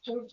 Good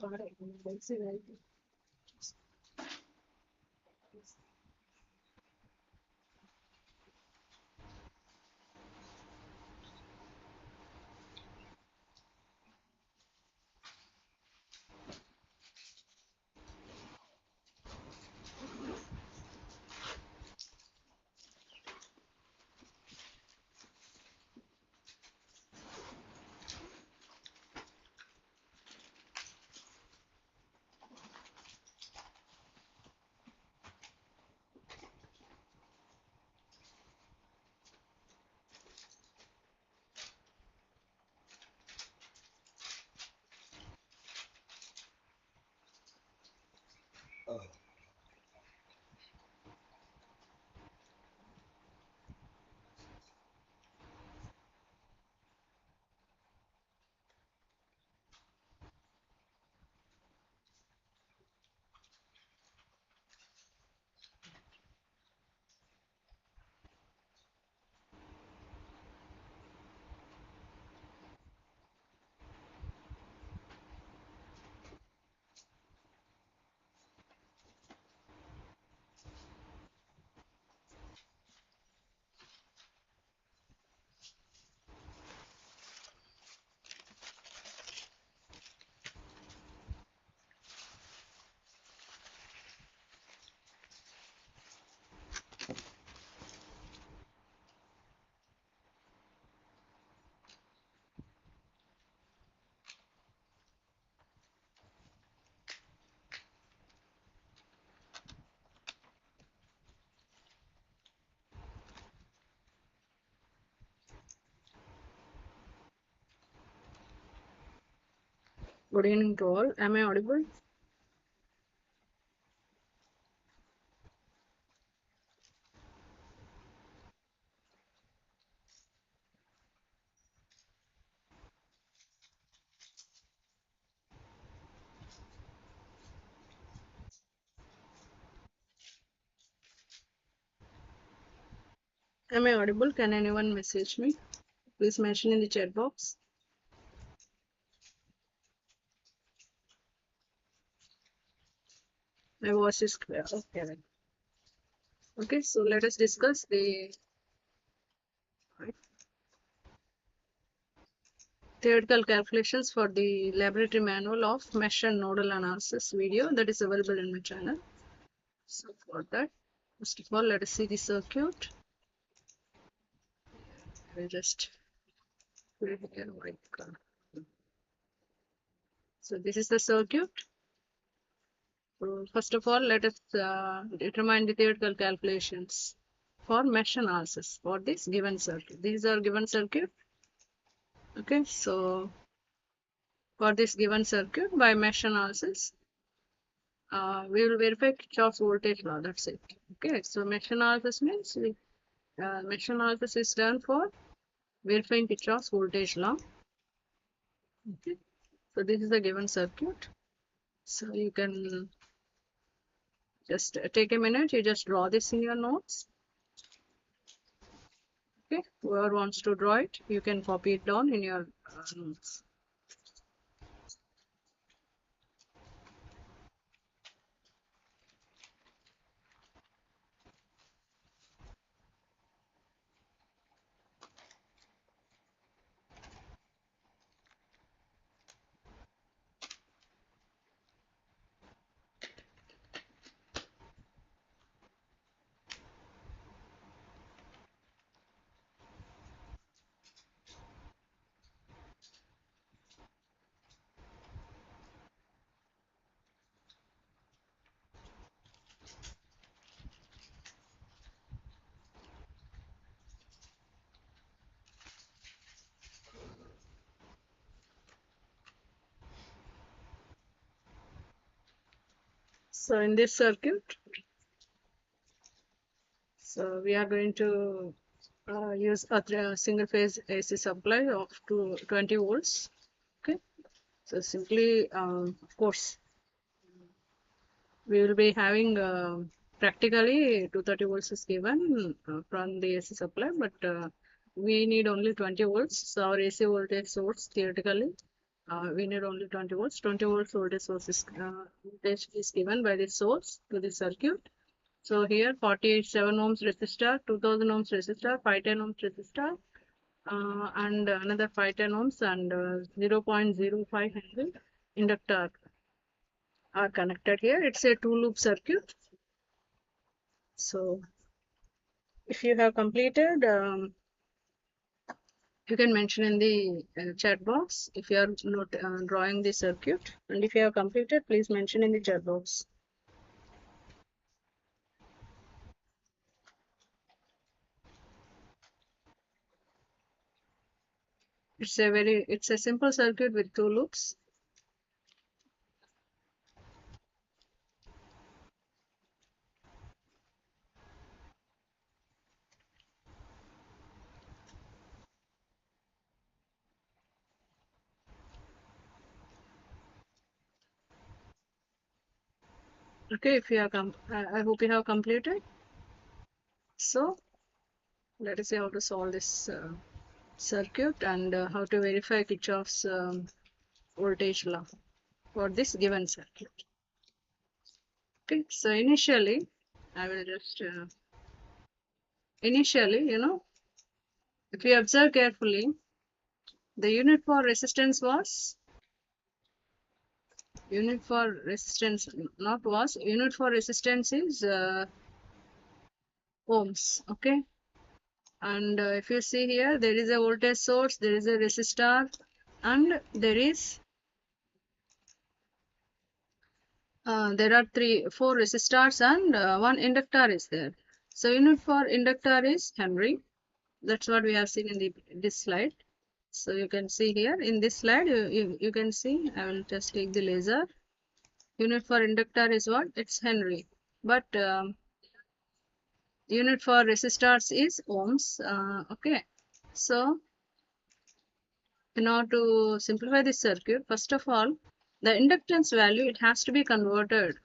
evening to all. Am I audible? Am I audible? Can anyone message me? Please mention in the chat box. My voice is clear. Okay. Then. Okay, so let us discuss the theoretical calculations for the laboratory manual of mesh and nodal analysis video that is available in my channel. So for that, first of all, let us see the circuit. I will just put it here white color. So this is the circuit. So first of all, let us determine the theoretical calculations for mesh analysis for this given circuit. These are given circuit. Okay, so for this given circuit by mesh analysis, we will verify Kirchhoff's voltage law. That's it. Okay, so mesh analysis means mesh analysis is done for verifying Kirchhoff's voltage law. Okay, so this is the given circuit. So you can just take a minute. You just draw this in your notes. Okay, whoever wants to draw it, you can copy it down in your notes. So in this circuit, so we are going to use a single phase AC supply of 20 volts. Okay, so simply, of course, we will be having practically 230 volts is given from the AC supply, but we need only 20 volts. So our AC voltage source theoretically We need only 20 volts. 20 volts voltage source is given by the source to the circuit. So here 48.7 ohms resistor, 2000 ohms resistor, 510 ohms resistor, and another 510 ohms and 0.05 Henry inductor are connected here. It's a two-loop circuit. So if you have completed, you can mention in the chat box if you are not drawing the circuit, and if you have completed, please mention in the chat box. It's a simple circuit with two loops. Okay, if you have I hope you have completed. So let us see how to solve this circuit and how to verify Kirchhoff's voltage law for this given circuit. Okay, so initially, I will just initially, if you observe carefully, the unit for resistance was unit for resistance not was unit for resistance is ohms. Okay, and if you see here, there is a voltage source, there is a resistor, and there are four resistors and one inductor is there. So unit for inductor is Henry. That's what we have seen in this slide. So you can see here in this slide, you can see, I will just take the laser. Unit for inductor is what? It's Henry. But unit for resistors is ohms. Okay. So in order to simplify this circuit, first of all, the inductance value, it has to be converted.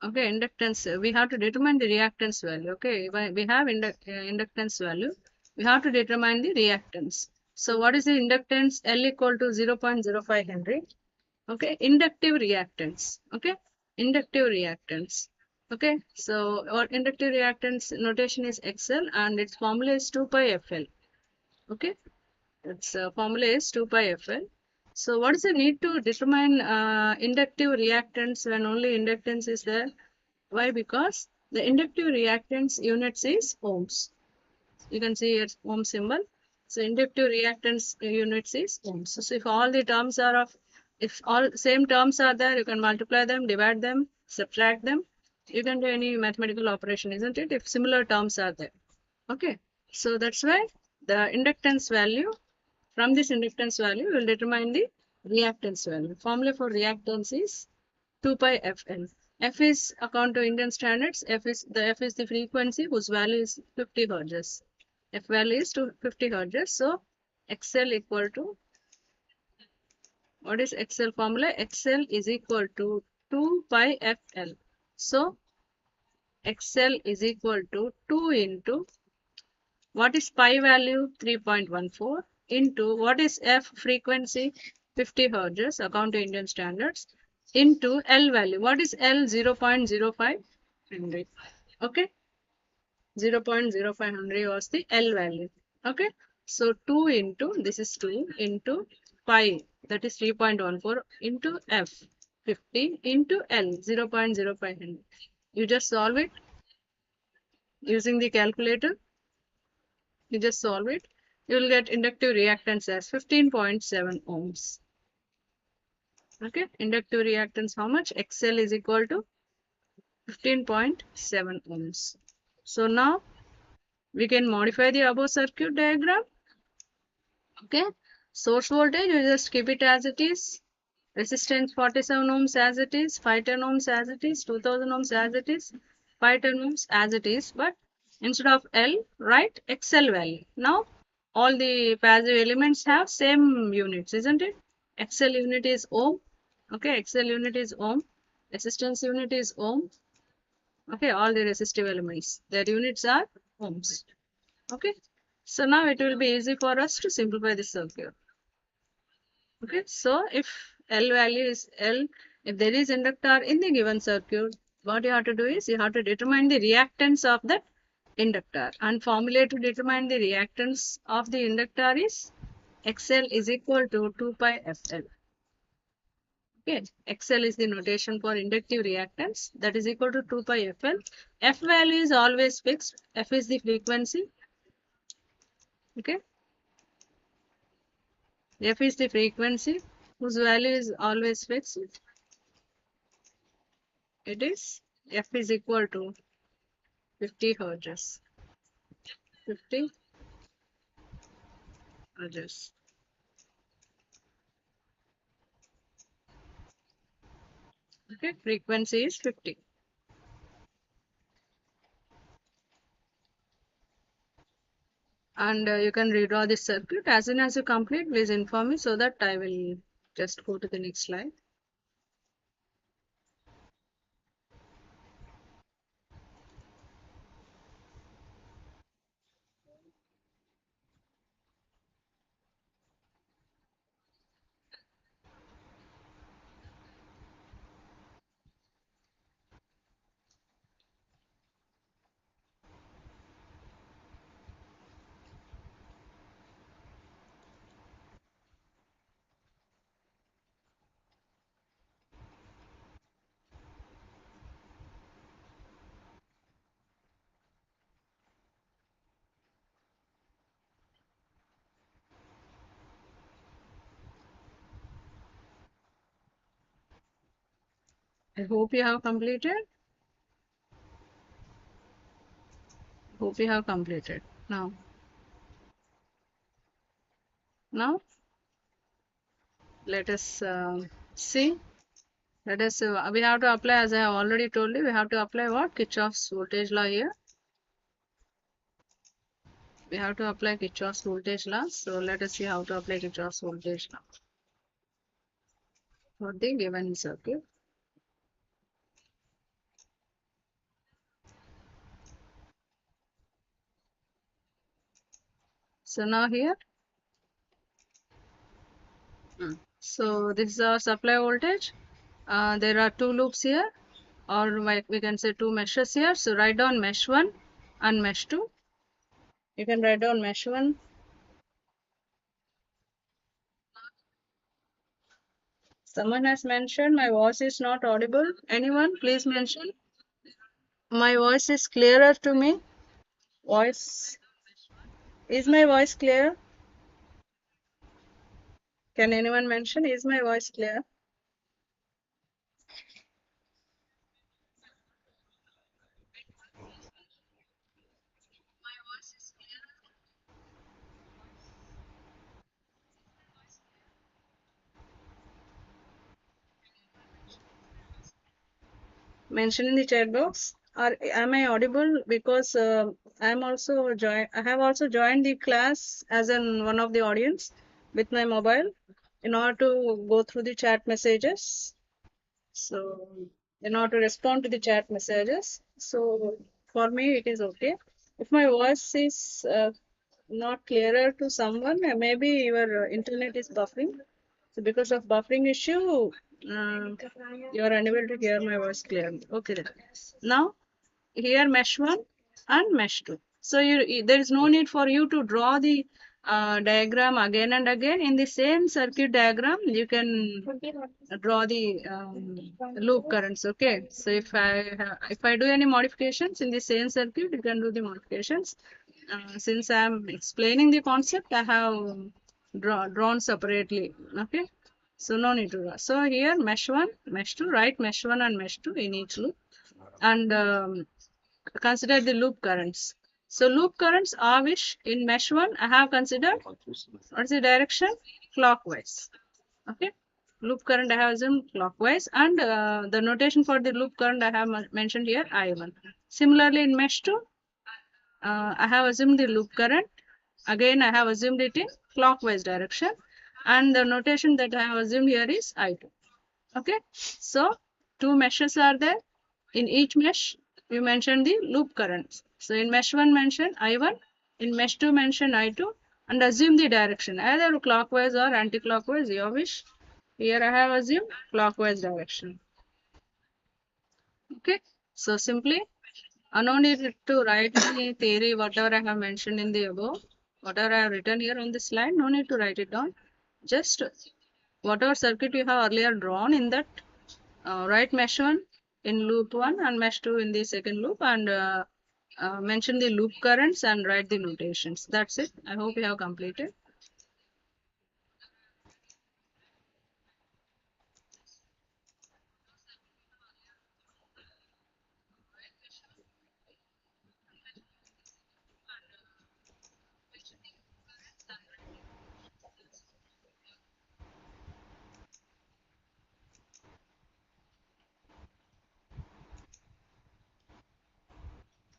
Okay, inductance, we have to determine the reactance value. Okay, we have inductance value, we have to determine the reactance. So what is the inductance? L equal to 0.05 Henry. Okay, inductive reactance. Okay, inductive reactance. Okay, so our inductive reactance notation is XL and its formula is 2 pi FL. Okay, its formula is 2 pi FL. So what is the need to determine inductive reactance when only inductance is there? Why? Because the inductive reactance units is ohms. You can see here ohm symbol. So inductive reactance units is ohms. So if all the terms are if all same terms are there, you can multiply them, divide them, subtract them. You can do any mathematical operation, isn't it? If similar terms are there. Okay. So that's why the inductance value, from this inductance value, will determine the reactance value. Formula for reactance is 2 pi Fn. F is according to Indian standards. F is the frequency whose value is 50 hertz. F value is 50 hertz. So XL equal to, what is XL formula? XL is equal to 2 pi FL. So XL is equal to 2 into, what is pi value? 3.14 into, what is F frequency? 50 hertz according to Indian standards, into L value. What is L? 0.05 Henry. Okay, 0.05 Henry was the L value. Okay, so 2 into, this is 2 into pi, that is 3.14 into F 50 into L 0.05 Henry. You just solve it using the calculator. You just solve it. You will get inductive reactance as 15.7 ohms. Okay, inductive reactance how much? XL is equal to 15.7 ohms. So now we can modify the above circuit diagram. Okay, source voltage, you just keep it as it is. Resistance 47 ohms as it is, 510 ohms as it is, 2000 ohms as it is, 510 ohms as it is. But instead of L, write XL value. Now all the passive elements have same units, isn't it? XL unit is ohm. Okay, XL unit is ohm. Resistance unit is ohm. Okay, all the resistive elements, their units are ohms. Okay, so now it will be easy for us to simplify this circuit. Okay, so if L value is L, if there is inductor in the given circuit, what you have to do is you have to determine the reactance of that inductor, and formula to determine the reactance of the inductor is XL is equal to 2 pi FL. Okay, XL is the notation for inductive reactance, that is equal to 2 pi FL. F value is always fixed. F is the frequency. Okay, F is the frequency whose value is always fixed. It is F is equal to 50 hertz. 50 hertz. Okay, frequency is 50. And you can redraw this circuit. As soon as you complete, please inform me so that I will just go to the next slide. I hope you have completed. Hope you have completed. Now let us see. Let us. We have to apply, as I have already told you. We have to apply what? Kirchhoff's voltage law here. We have to apply Kirchhoff's voltage law. So let us see how to apply Kirchhoff's voltage law for the given circuit. So now here. So this is our supply voltage. There are two loops here, or we can say two meshes here. So write down mesh 1 and mesh 2. You can write down mesh 1. Someone has mentioned my voice is not audible. Anyone, please mention. My voice is clearer to me. Voice. Is my voice clear? Can anyone mention? Is my voice clear? Mention in the chat box. Or am I audible? Because I have also joined the class as one of the audience with my mobile in order to go through the chat messages. So in order to respond to the chat messages. So for me it is okay. If my voice is not clearer to someone, maybe your internet is buffering. So because of buffering issue, you are unable to hear my voice clearly. Okay then. Now here mesh 1 and mesh 2. So there is no need for you to draw the diagram again and again. In the same circuit diagram, you can draw the loop currents. Okay. So if I do any modifications in the same circuit, you can do the modifications. Since I am explaining the concept, I have drawn separately. Okay. So no need to draw. So here mesh 1, mesh 2, write mesh 1 and mesh 2 in each loop. And consider the loop currents. So loop currents are which in mesh 1 I have considered what's the direction? Clockwise. Okay. Loop current I have assumed clockwise, and the notation for the loop current I have mentioned here I1. Similarly in mesh 2 I have assumed the loop current. Again I have assumed it in clockwise direction, and the notation that I have assumed here is I2. Okay. So two meshes are there. In each mesh, we mention the loop currents. So in mesh 1 mention I1, in mesh 2 mention I2. and assume the direction, either clockwise or anti-clockwise, your wish. Here I have assumed clockwise direction. Okay, so simply, no need to write the theory, whatever I have mentioned in the above, whatever I have written here on this slide, no need to write it down. Just whatever circuit you have earlier drawn in that, write mesh 1 in loop 1 and mesh 2 in the second loop, and mention the loop currents and write the notations. That's it. I hope you have completed.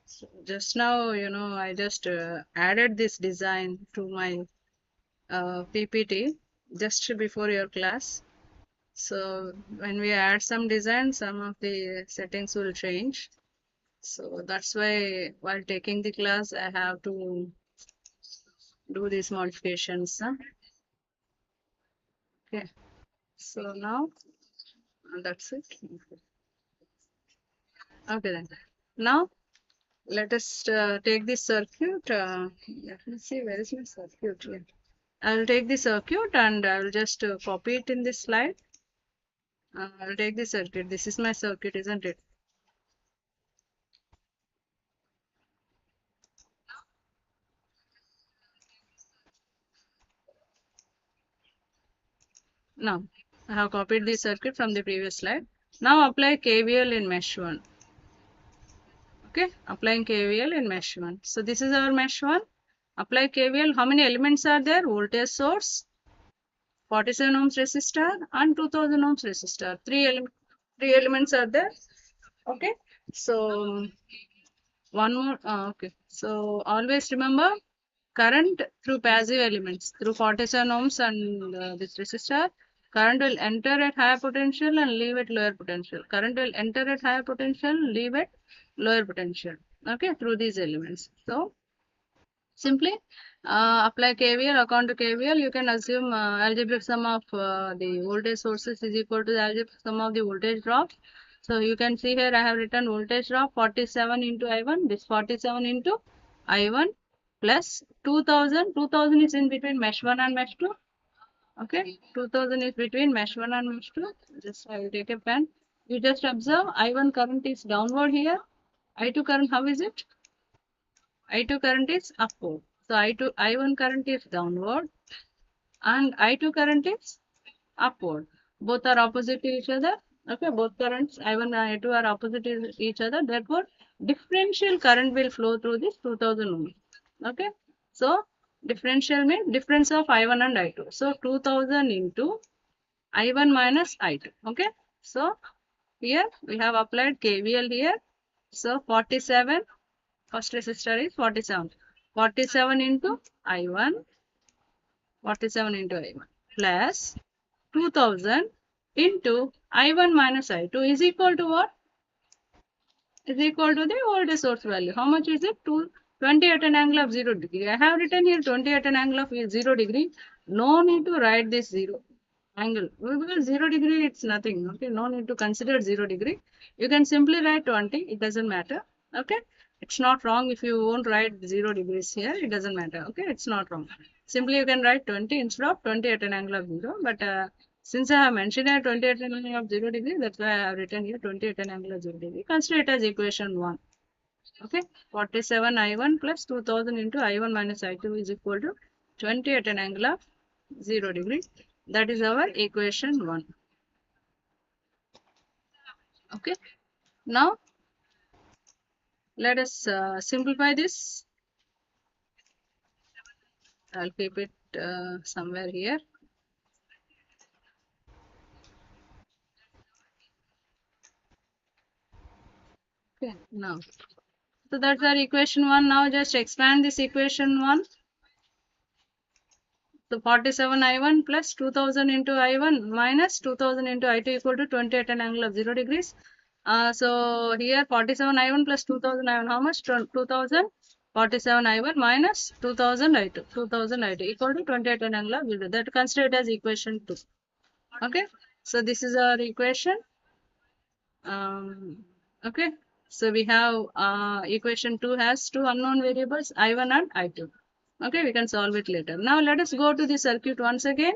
So just now, I just added this design to my PPT just before your class. So when we add some design, some of the settings will change. So that's why while taking the class, I have to do these modifications. Okay. So now that's it. Okay then. Now let us take this circuit. Let me see, where is my circuit here? I will take the circuit and I will just copy it in this slide. I will take the circuit. This is my circuit, isn't it? Now, I have copied the circuit from the previous slide. Now apply KVL in mesh 1. Okay, applying KVL in mesh 1. So this is our mesh 1. Apply KVL. How many elements are there? Voltage source, 47 ohms resistor and 2000 ohms resistor. Three elements are there. Okay, so one more. Okay, so always remember, current through passive elements, through 47 ohms and this resistor, current will enter at higher potential and leave at lower potential. Current will enter at higher potential, leave at lower potential. Okay, through these elements. So simply apply KVL. According to KVL, you can assume algebraic sum of the voltage sources is equal to the algebraic sum of the voltage drop. So you can see here I have written voltage drop 47 into I1. This 47 into I1 plus 2000. 2000 is in between mesh 1 and mesh 2. Okay, 2000 is between mesh 1 and mesh 2. Just I will take a pen. You just observe I1 current is downward here. I2 current, how is it? I2 current is upward. So I1 current is downward and I2 current is upward. Both are opposite to each other. Okay, both currents I1 and I2 are opposite to each other. Therefore, differential current will flow through this 2000 ohms. Okay, so differential means difference of I1 and I2. So 2000 into I1 minus I2. Okay, so here we have applied KVL here. So 47. First resistor is 47. 47 into I1, 47 into I1 plus 2000 into I1 minus I2 is equal to what? Is equal to the voltage source value. How much is it? 20 at an angle of 0 degree. I have written here 20 at an angle of 0 degree. No need to write this 0 angle because 0 degree it's nothing. Okay, no need to consider 0 degree. You can simply write 20. It doesn't matter. Okay, it's not wrong if you won't write 0 degrees here. It doesn't matter. Okay, it's not wrong. Simply you can write 20 instead of 20 at an angle of 0. But since I have mentioned here 20 at an angle of 0 degree, that's why I have written here 20 at an angle of 0 degree. Consider it as equation 1. Okay, 47 I1 plus 2000 into I1 minus I2 is equal to 20 at an angle of 0 degree. That is our equation 1. Okay, now let us simplify this. I'll keep it somewhere here. Okay, now. So that's our equation 1. Now just expand this equation 1. So 47 I1 plus 2000 into I1 minus 2000 into I2 equal to 20 at an angle of 0 degrees. So here 47 I1 plus 2000 I1, how much? 2000 47 I1 minus 2000 I2. 2000 I2 equal to 28 angle of zero. That consider it as equation 2. Okay. So this is our equation. Okay. So we have equation 2 has two unknown variables I1 and I2. Okay, we can solve it later. Now let us go to the circuit once again.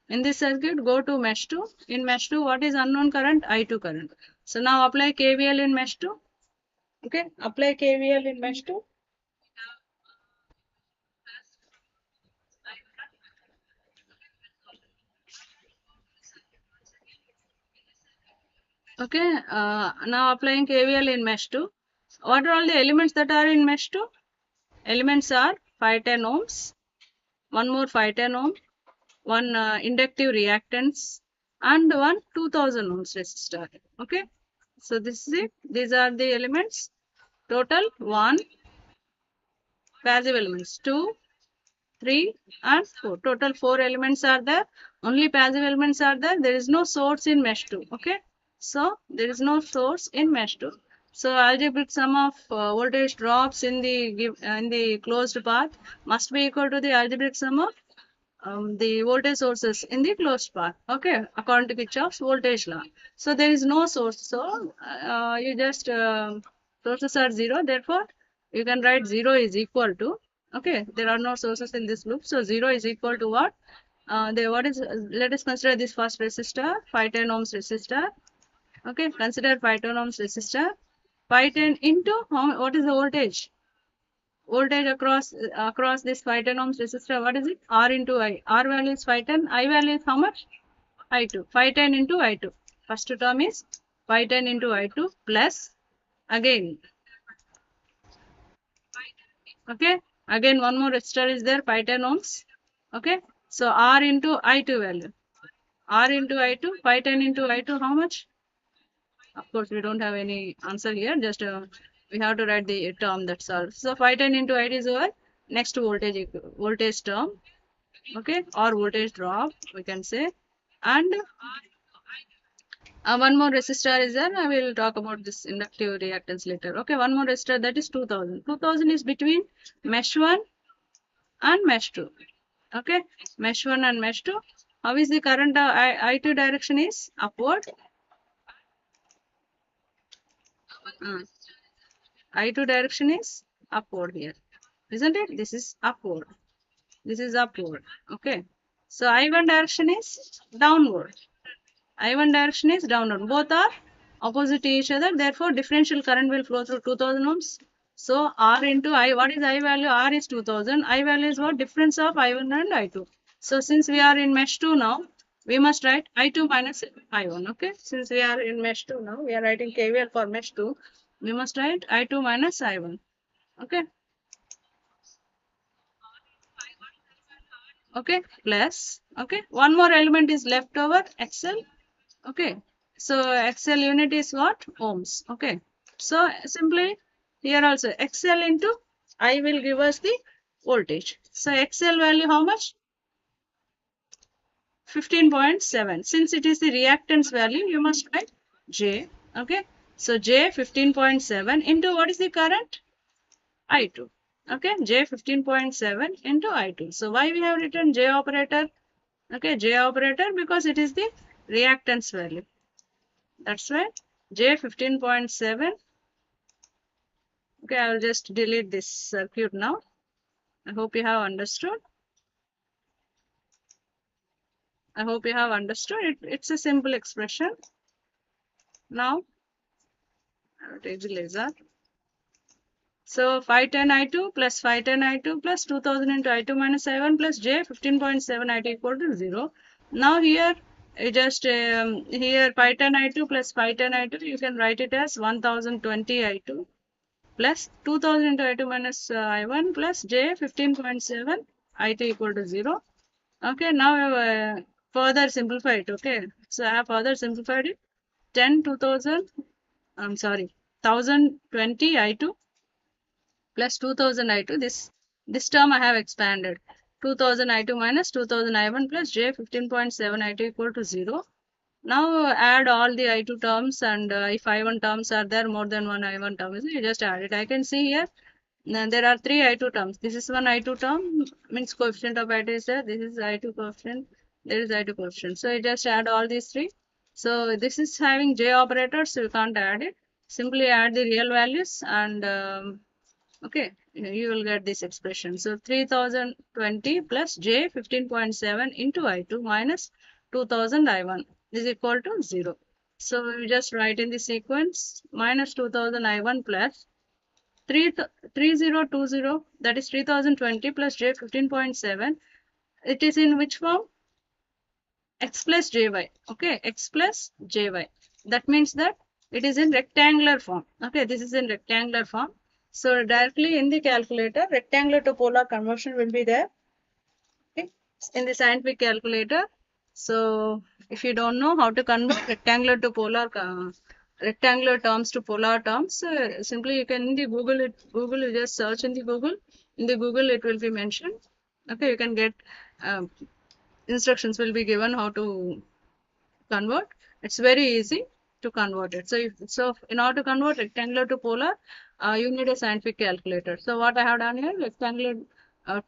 In this circuit, go to mesh 2. In mesh 2, what is unknown current? I2 current. So now apply KVL in mesh 2. Okay, apply KVL in mesh 2. Okay, now applying KVL in mesh 2. What are all the elements that are in mesh 2? Elements are 510 ohms, one more 510 ohm, one inductive reactance, and one 2000 ohms resistor. Okay, so this is it. These are the elements. Total 1, passive elements 2, 3, and 4. Total 4 elements are there. Only passive elements are there. There is no source in mesh 2. Okay, so there is no source in mesh 2. So algebraic sum of voltage drops in the closed path must be equal to the algebraic sum of the voltage sources in the closed path. Okay, according to Kirchhoff's voltage law. So there is no source. So you just sources are zero. Therefore, you can write 0 is equal to. Okay, there are no sources in this loop. So 0 is equal to what? What is? Let us consider this first resistor, 510 ohms resistor. Okay, consider 510 ohms resistor. 510 into what is the voltage? Voltage across this 510 ohms resistor, what is it? R into I. R value is 510, I value is how much? I2. 510 into I2. First term is 510 into I2 plus again. Okay. Again one more resistor is there, 510 ohms. Okay. So R into I2 value. R into I2, 510 into I2, how much? Of course, we don't have any answer here. Just we have to write the term that's all. So 510 into I2 is our next voltage term. Okay, or voltage drop we can say. And one more resistor is there. I will talk about this inductive reactance later. Okay, one more resistor, that is 2000. 2000 is between mesh 1 and mesh 2. Okay, mesh 1 and mesh 2. How is the current I2 direction is upward? I2 direction is upward here, isn't it? This is upward. This is upward. Okay. So I1 direction is downward. I1 direction is downward. Both are opposite to each other. Therefore, differential current will flow through 2000 ohms. So R into I, what is I value? R is 2000. I value is what? Difference of I1 and I2. So since we are in mesh 2 now, we must write I2 minus I1. Okay. Since we are in mesh 2 now, we are writing KVL for mesh 2. We must write I2 minus I1. Okay. Okay. Plus. Okay. One more element is left over, XL. Okay, so XL unit is what? Ohms. Okay, so simply here also XL into I will give us the voltage. So XL value how much? 15.7. Since it is the reactance value, you must write J. Okay, so J 15.7 into what is the current? I2. Okay, J 15.7 into I2. So why we have written J operator? Okay, J operator because it is the reactance value. That's why J 15.7. Okay, I will just delete this circuit now. I hope you have understood. I hope you have understood it. It's a simple expression. Now, I will take the laser. So 510 I2 plus 510 I2 plus 2000 into I2 minus I1 plus J 15.7 I2 equal to 0. Now here, here 510 I2 plus 510 I2, you can write it as 1020 I2 plus 2000 into I2 minus I1 plus J 15.7 I2 equal to 0. Okay, now further simplify it. Okay, so I have further simplified it. 10 2000, I'm sorry, 1020 I2 plus 2000 I2. This term I have expanded. 2000 I2 minus 2000 I1 plus J 15.7 I2 equal to 0. Now add all the I2 terms, and if I1 terms are there, more than one I1 term, you just add it. I can see here Now there are three I2 terms. This is one I2 term, means coefficient of I2 is there. This is I2 coefficient. There is I2 coefficient. So you just add all these three. So this is having J operator, so you can't add it. Simply add the real values and okay, you will get this expression. So 3020 plus J 15.7 into I2 minus 2000 I1 is equal to 0. So you just write in the sequence minus 2000 I1 plus 3020, that is 3020 plus J 15.7. It is in which form? X plus jy. Okay, x plus jy. That means that it is in rectangular form. Okay, this is in rectangular form. So directly in the calculator, rectangular to polar conversion will be there. Okay, in the scientific calculator. So if you don't know how to convert rectangular to polar, rectangular terms to polar terms, simply you can in the Google you just search in the Google. In the Google it will be mentioned. Okay, you can get instructions will be given how to convert. It's very easy to convert it. So in order to convert rectangular to polar, you need a scientific calculator. So what I have done here, rectangular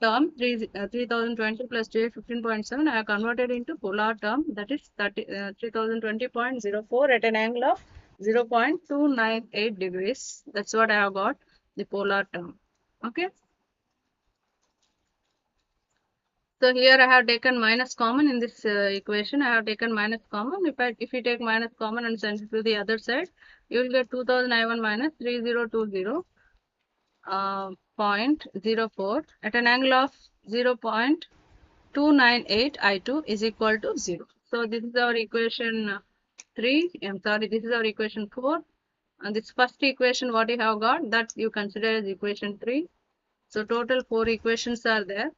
term 3020 plus J 15.7, I have converted into polar term, that is 3020.04 at an angle of 0.298 degrees. That's what I have got, the polar term. Okay. So here I have taken minus common in this equation. I have taken minus common. If you take minus common and send it to the other side, you will get 2000 I1 minus 3020 0.04 at an angle of 0.298 I2 is equal to 0. So this is our equation 3. I'm sorry, this is our equation 4. And this first equation what you have got, that you consider as equation 3. So total 4 equations are there.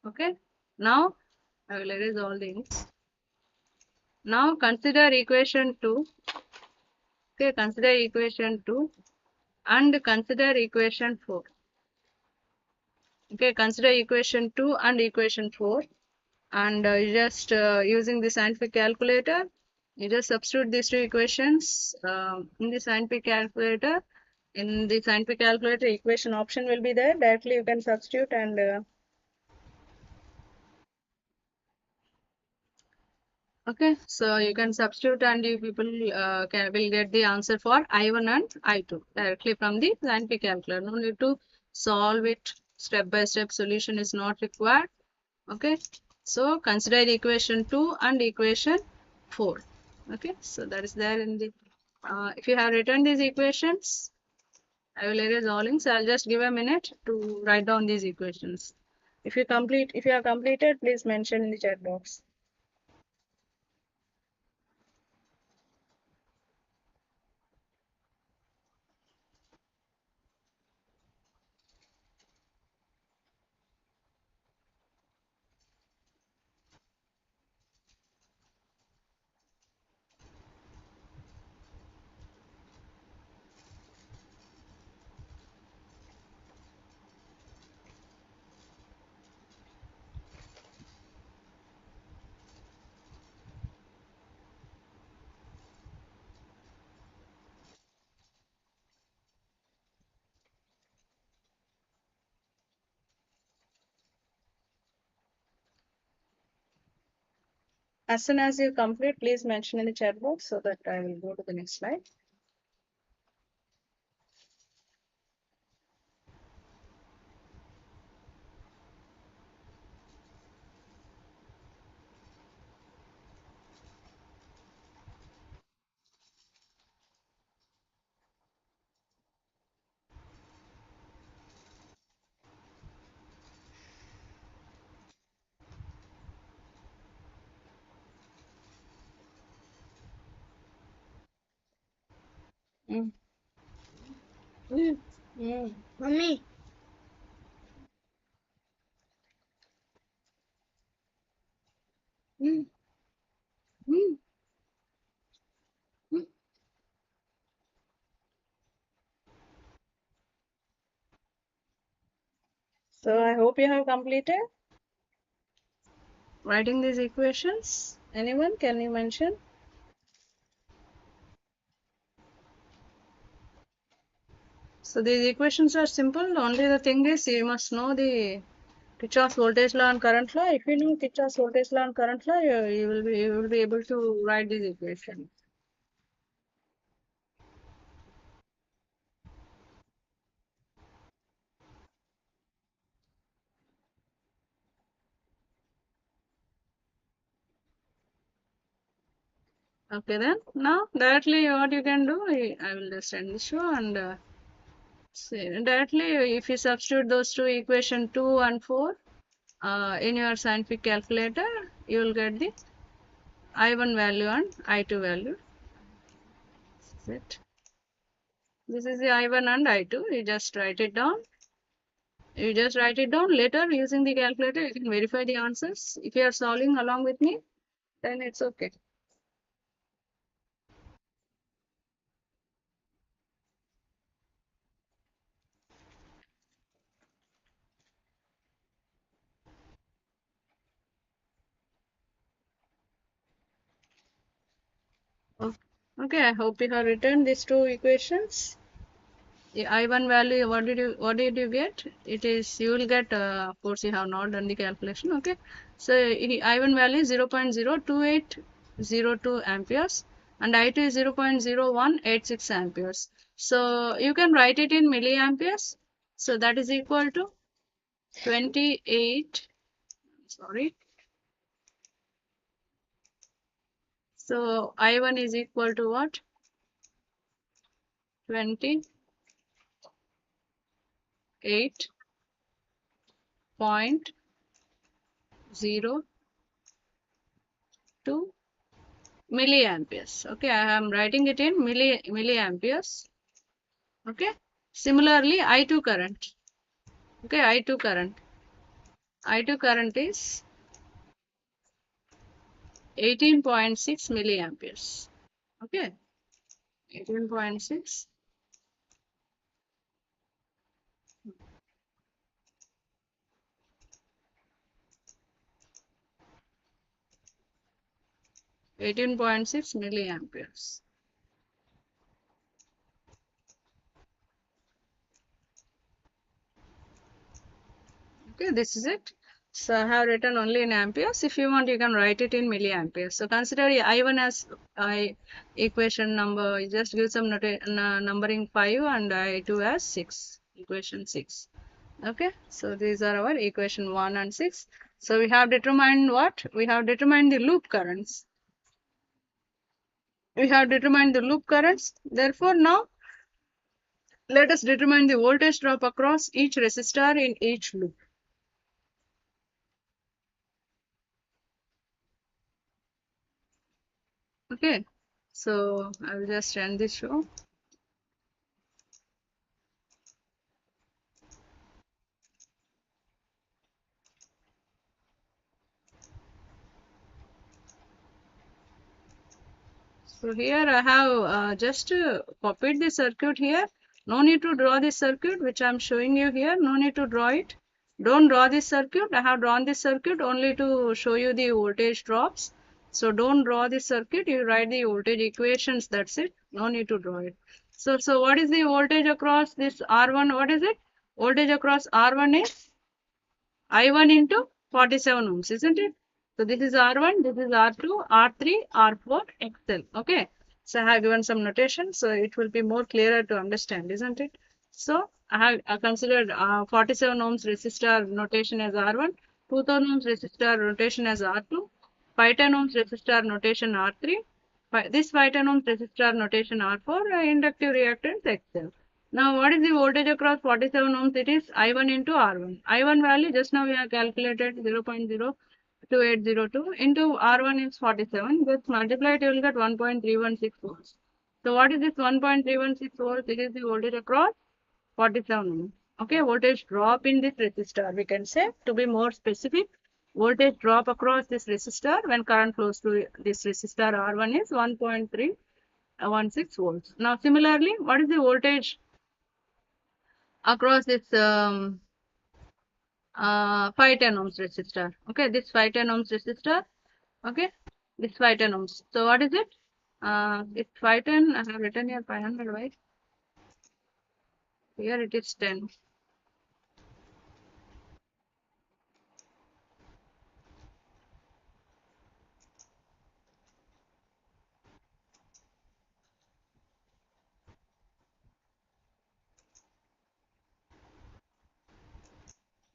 Okay. Now I will erase all these. Now consider equation 2. Okay, consider equation 2 and consider equation 4. Okay, consider equation 2 and equation 4. And just using the scientific calculator, you just substitute these two equations in the scientific calculator. In the scientific calculator, equation option will be there. Directly you can substitute and okay, so you can substitute and you people will get the answer for I1 and I2 directly from the scientific calculator. No need to solve it step by step. Solution is not required. Okay, so consider equation 2 and equation 4. Okay, so that is there in the if you have written these equations, I will erase all in. So I'll just give a minute to write down these equations. If you have completed, please mention in the chat box. As soon as you complete, please mention in the chat box so that I will go to the next slide. Mm. Mommy. Mm. Mm. Mm. So I hope you have completed writing these equations. Anyone, can you mention? So these equations are simple. Only the thing is you must know the Kirchhoff's voltage law and current law. If you know Kirchhoff's voltage law and current law, you will be able to write these equations. Okay, then now directly what you can do, I will just end the show and say directly if you substitute those two equation 2 and 4 in your scientific calculator, you will get the I1 value and I2 value. This is it. This is the I1 and I2. You just write it down. You just write it down. Later, using the calculator, you can verify the answers. If you are solving along with me, then it's okay. Okay, I hope you have written these two equations. The I1 value, what did you get? It is, you will get, of course, you have not done the calculation. Okay, so I1 value is 0.02802 amperes and I2 is 0.0186 amperes. So you can write it in milliamperes. So that is equal to 28, sorry. So I1 is equal to what? 28.02 milliamperes. Okay, I am writing it in milliamperes. Okay. Similarly, I2 current. Okay, I2 current. I2 current is 18.6 milliamperes. Okay, 18.6. 18.6 milliamperes. Okay, this is it. So I have written only in amperes. If you want, you can write it in milliamperes. So consider I1 as equation number. You just give some numbering 5 and I2 as 6. Equation 6. Okay, so these are our equation 1 and 6. So we have determined what? We have determined the loop currents. We have determined the loop currents. Therefore, now let us determine the voltage drop across each resistor in each loop. Okay, so I will just end this show. So here I have just copied the circuit here. No need to draw this circuit which I am showing you here. No need to draw it. Don't draw this circuit. I have drawn this circuit only to show you the voltage drops. So don't draw this circuit. You write the voltage equations. That's it. No need to draw it. So what is the voltage across this R1? What is it? Voltage across R1 is I1 into 47 ohms, isn't it? So this is R1, this is R2, R3, R4, XL. Okay. So I have given some notation, so it will be more clearer to understand, isn't it? So I considered 47 ohms resistor notation as R1, 2000 ohms resistor notation as R2, 510 ohms resistor notation R3, this 510 ohms resistor notation R4, inductive reactance XL. Now, what is the voltage across 47 ohms? It is I1 into R1. I1 value just now we have calculated 0.02802 into R1 is 47. Just multiply it, you will get 1.316 volts. So, what is this 1.316 volts? It is the voltage across 47 ohms. Okay, voltage drop in this resistor. We can say, to be more specific, voltage drop across this resistor when current flows through this resistor R1 is 1.316 volts. Now, similarly, what is the voltage across this 510 ohms resistor? Okay, this 510 ohms resistor. Okay, this 510 ohms. So, what is it? It's 510. I have written here 500, right? Here it is 10.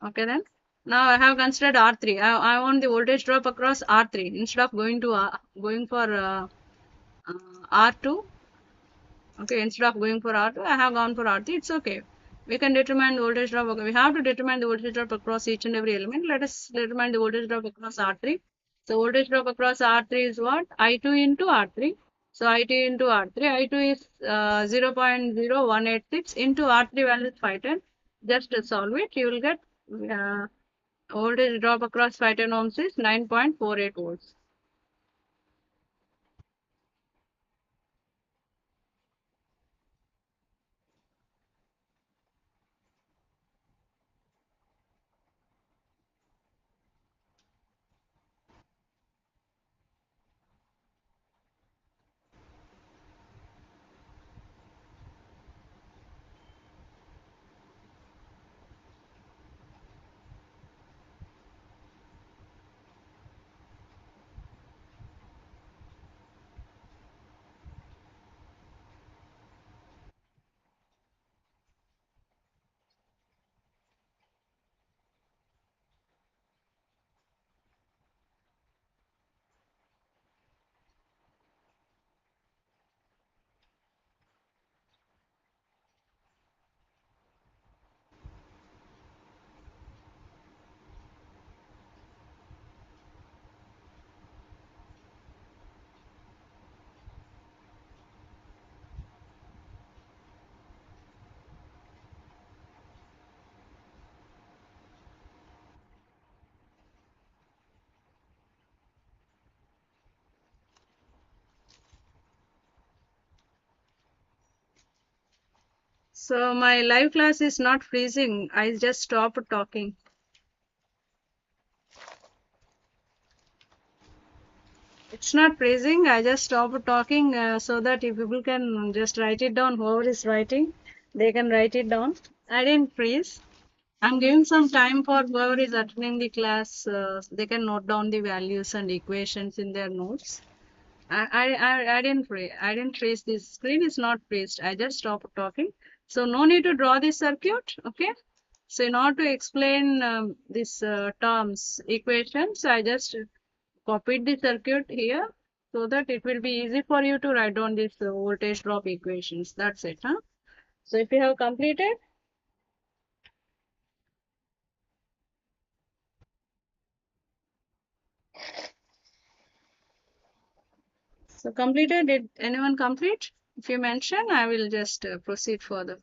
Okay then. Now I have considered R3. I want the voltage drop across R3 instead of going for R2. Okay, instead of going for R2, I have gone for R3. It's okay. We can determine the voltage drop. Okay, we have to determine the voltage drop across each and every element. Let us determine the voltage drop across R3. So voltage drop across R3 is what? I2 into R3. So I2 into R3. I2 is 0.0186 into R3 value is 510. Just solve it. You will get uh, voltage drop across 510 ohms is 9.48 volts. So my live class is not freezing. I just stopped talking. It's not freezing. I just stopped talking so that if people can just write it down, whoever is writing, they can write it down. I didn't freeze. I'm giving some time for whoever is attending the class. They can note down the values and equations in their notes. I didn't freeze. I didn't freeze. This screen is not freezed. I just stopped talking. So no need to draw this circuit. Okay. So in order to explain these terms, equations, I just copied the circuit here so that it will be easy for you to write down these voltage drop equations. That's it. Huh? So if you have completed, so completed, did anyone complete? If you mention, I will just proceed further.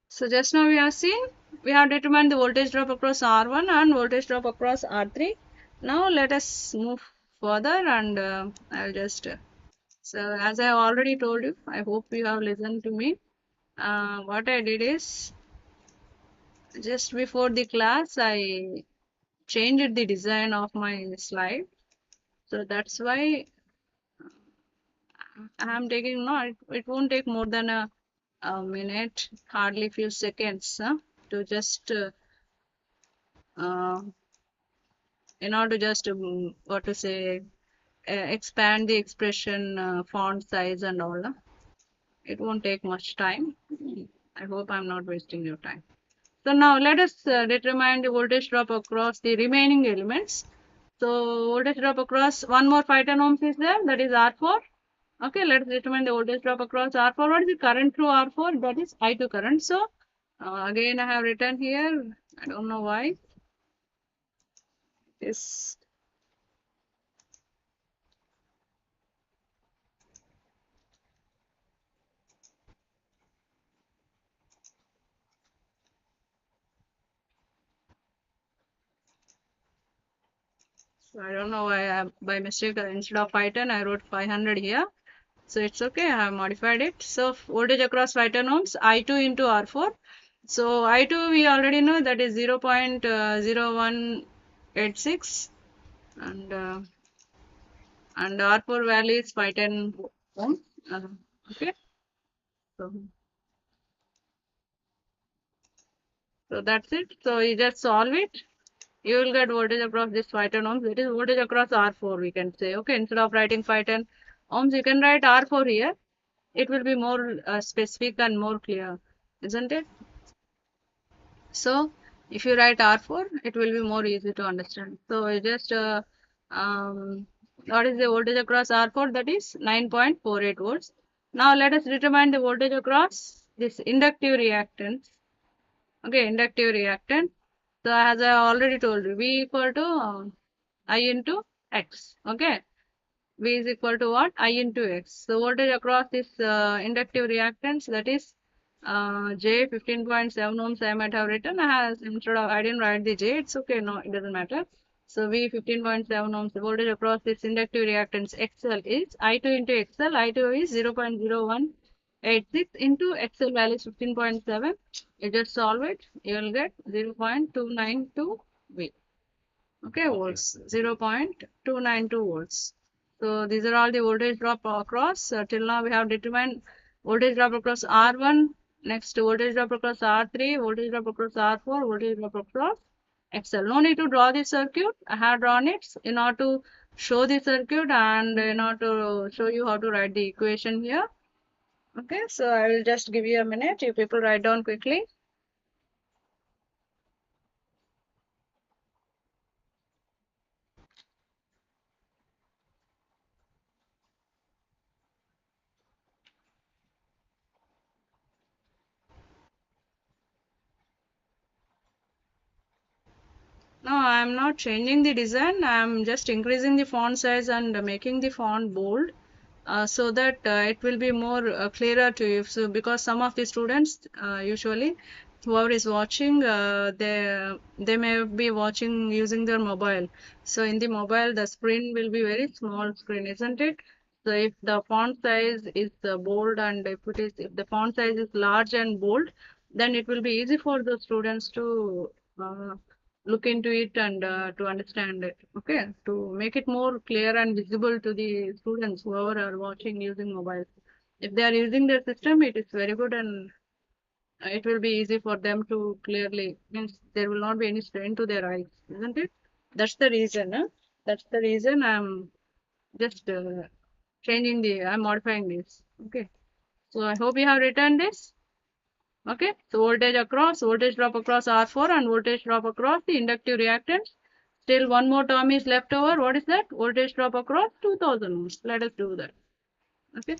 So just now we have seen, we have determined the voltage drop across R1 and voltage drop across R3. Now let us move further and I'll just, so as I already told you, I hope you have listened to me. What I did is, just before the class, I changed the design of my slide. So that's why I am taking, no, it won't take more than a minute, hardly few seconds to just uh, in order to just what to say expand the expression font size and all. It won't take much time. I hope I'm not wasting your time. So now let us determine the voltage drop across the remaining elements. So voltage drop across one more 510 ohms is there, that is R4. Okay, let's determine the voltage drop across R4. What is the current through R4? That is I2 current. So again I have written here, I don't know why. This, so I don't know why by mistake instead of 510 I wrote 500 here. So it's okay, I have modified it. So voltage across 510 ohms, I2 into R4. So I2 we already know that is 0.0186 and R4 value is 510 ohms. Okay. So that's it. So you just solve it. You will get voltage across this 510 ohms. It is voltage across R4, we can say. Okay, instead of writing 510 ohms, you can write R4 here. It will be more specific and more clear, isn't it? So if you write R4, it will be more easy to understand. So you just what is the voltage across R4? That is 9.48 volts. Now let us determine the voltage across this inductive reactance. Okay, inductive reactance. So as I already told you, V equal to I into X. Okay, V is equal to what? I into X. So voltage across this inductive reactance, that is J 15.7 ohms I might have written. Instead of, I didn't write the J, it's okay, no, it doesn't matter. So V 15.7 ohms, the voltage across this inductive reactance XL is I2 into XL. I2 is 0.0186 into XL value is 15.7. You just solve it, you will get 0.292 V. Okay, volts, 0.292 volts. So these are all the voltage drop across. Till now we have determined voltage drop across R1, next voltage drop across R3, voltage drop across R4, voltage drop across XL. No need to draw the circuit. I have drawn it in order to show the circuit and in order to show you how to write the equation here. Okay, so I will just give you a minute. You people write down quickly. No, I'm not changing the design. I'm just increasing the font size and making the font bold so that it will be more clearer to you. So because some of the students usually whoever is watching they may be watching using their mobile. So in the mobile the screen will be very small screen, isn't it? So if the font size is bold and if the font size is large and bold, then it will be easy for the students to look into it and to understand it. Okay, to make it more clear and visible to the students whoever are watching using mobiles. If they are using their system, it is very good and it will be easy for them to clearly, means there will not be any strain to their eyes, isn't it? That's the reason. That's the reason I'm just I'm modifying this. Okay. So I hope you have written this. Okay, so voltage drop across R4 and voltage drop across the inductive reactance. Still one more term is left over. What is that? Voltage drop across 2000 ohms. Let us do that. Okay.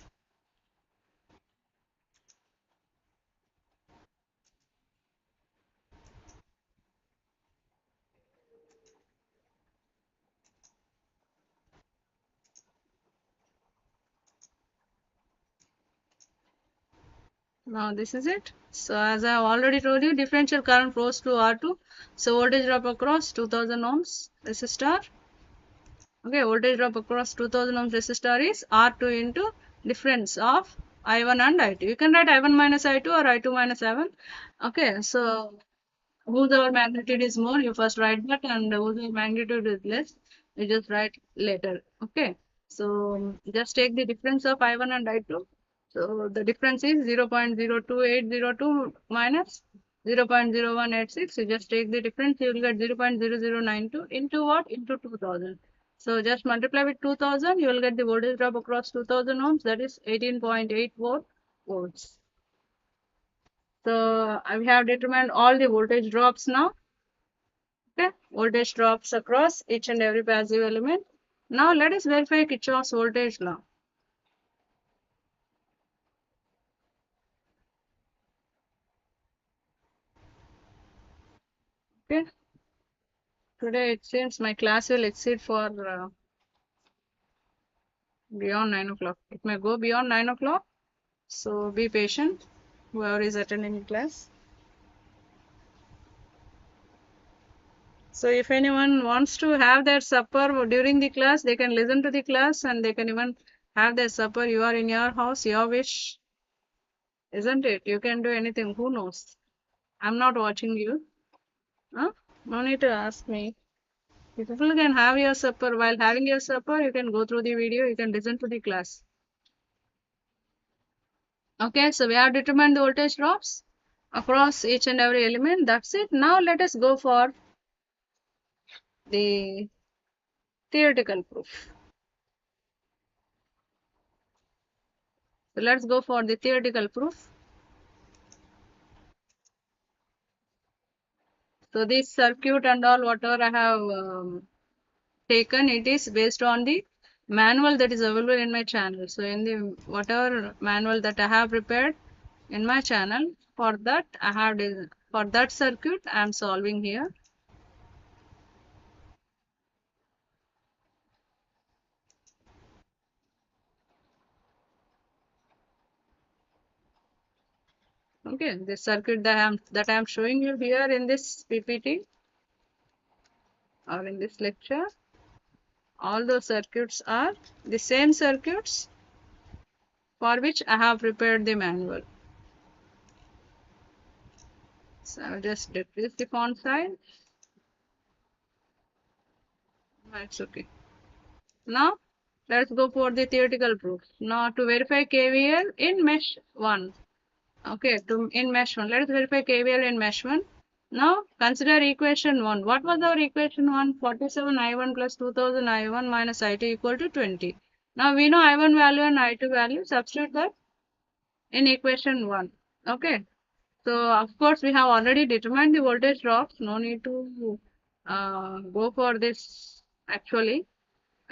Now this is it. So as I have already told you, differential current flows through R2. So voltage drop across 2000 ohms resistor. Okay, voltage drop across 2000 ohms resistor is R2 into difference of I1 and I2. You can write I1 minus I2 or I2 minus I1. Okay, so whose magnitude is more, you first write that, and whose magnitude is less, you just write later. Okay, so just take the difference of I1 and I2. So the difference is 0.02802 minus 0.0186. You just take the difference, you will get 0.0092 into what? Into 2000. So just multiply with 2000, you will get the voltage drop across 2000 ohms, that is 18.8 volts. So we have determined all the voltage drops now. Okay, voltage drops across each and every passive element. Now let us verify Kirchhoff's voltage law. Okay, today it seems my class will exceed for beyond 9 o'clock. It may go beyond 9 o'clock, so be patient, whoever is attending class. So if anyone wants to have their supper during the class, they can listen to the class and they can even have their supper. You are in your house, your wish, isn't it? You can do anything. Who knows? I'm not watching you. Huh? No need to ask me. You people can have your supper. While having your supper, you can go through the video, you can listen to the class. Okay, so we have determined the voltage drops across each and every element. That's it. Now let us go for the theoretical proof. So let's go for the theoretical proof. So this circuit and all whatever I have taken, it is based on the manual that is available in my channel. So in the whatever manual that I have prepared in my channel, for that I have for that circuit I am solving here. Okay, this circuit that I am showing you here in this PPT or in this lecture, all those circuits are the same circuits for which I have prepared the manual. So I will just decrease the font size. That's okay. Now let's go for the theoretical proof. Now to verify KVL in mesh 1. Okay, in mesh 1. Let us verify KVL in mesh 1. Now consider equation 1. What was our equation 1? 47 I1 plus 2000 I1 minus I2 equal to 20. Now we know I1 value and I2 value. Substitute that in equation 1. Okay. So of course we have already determined the voltage drops. No need to go for this actually.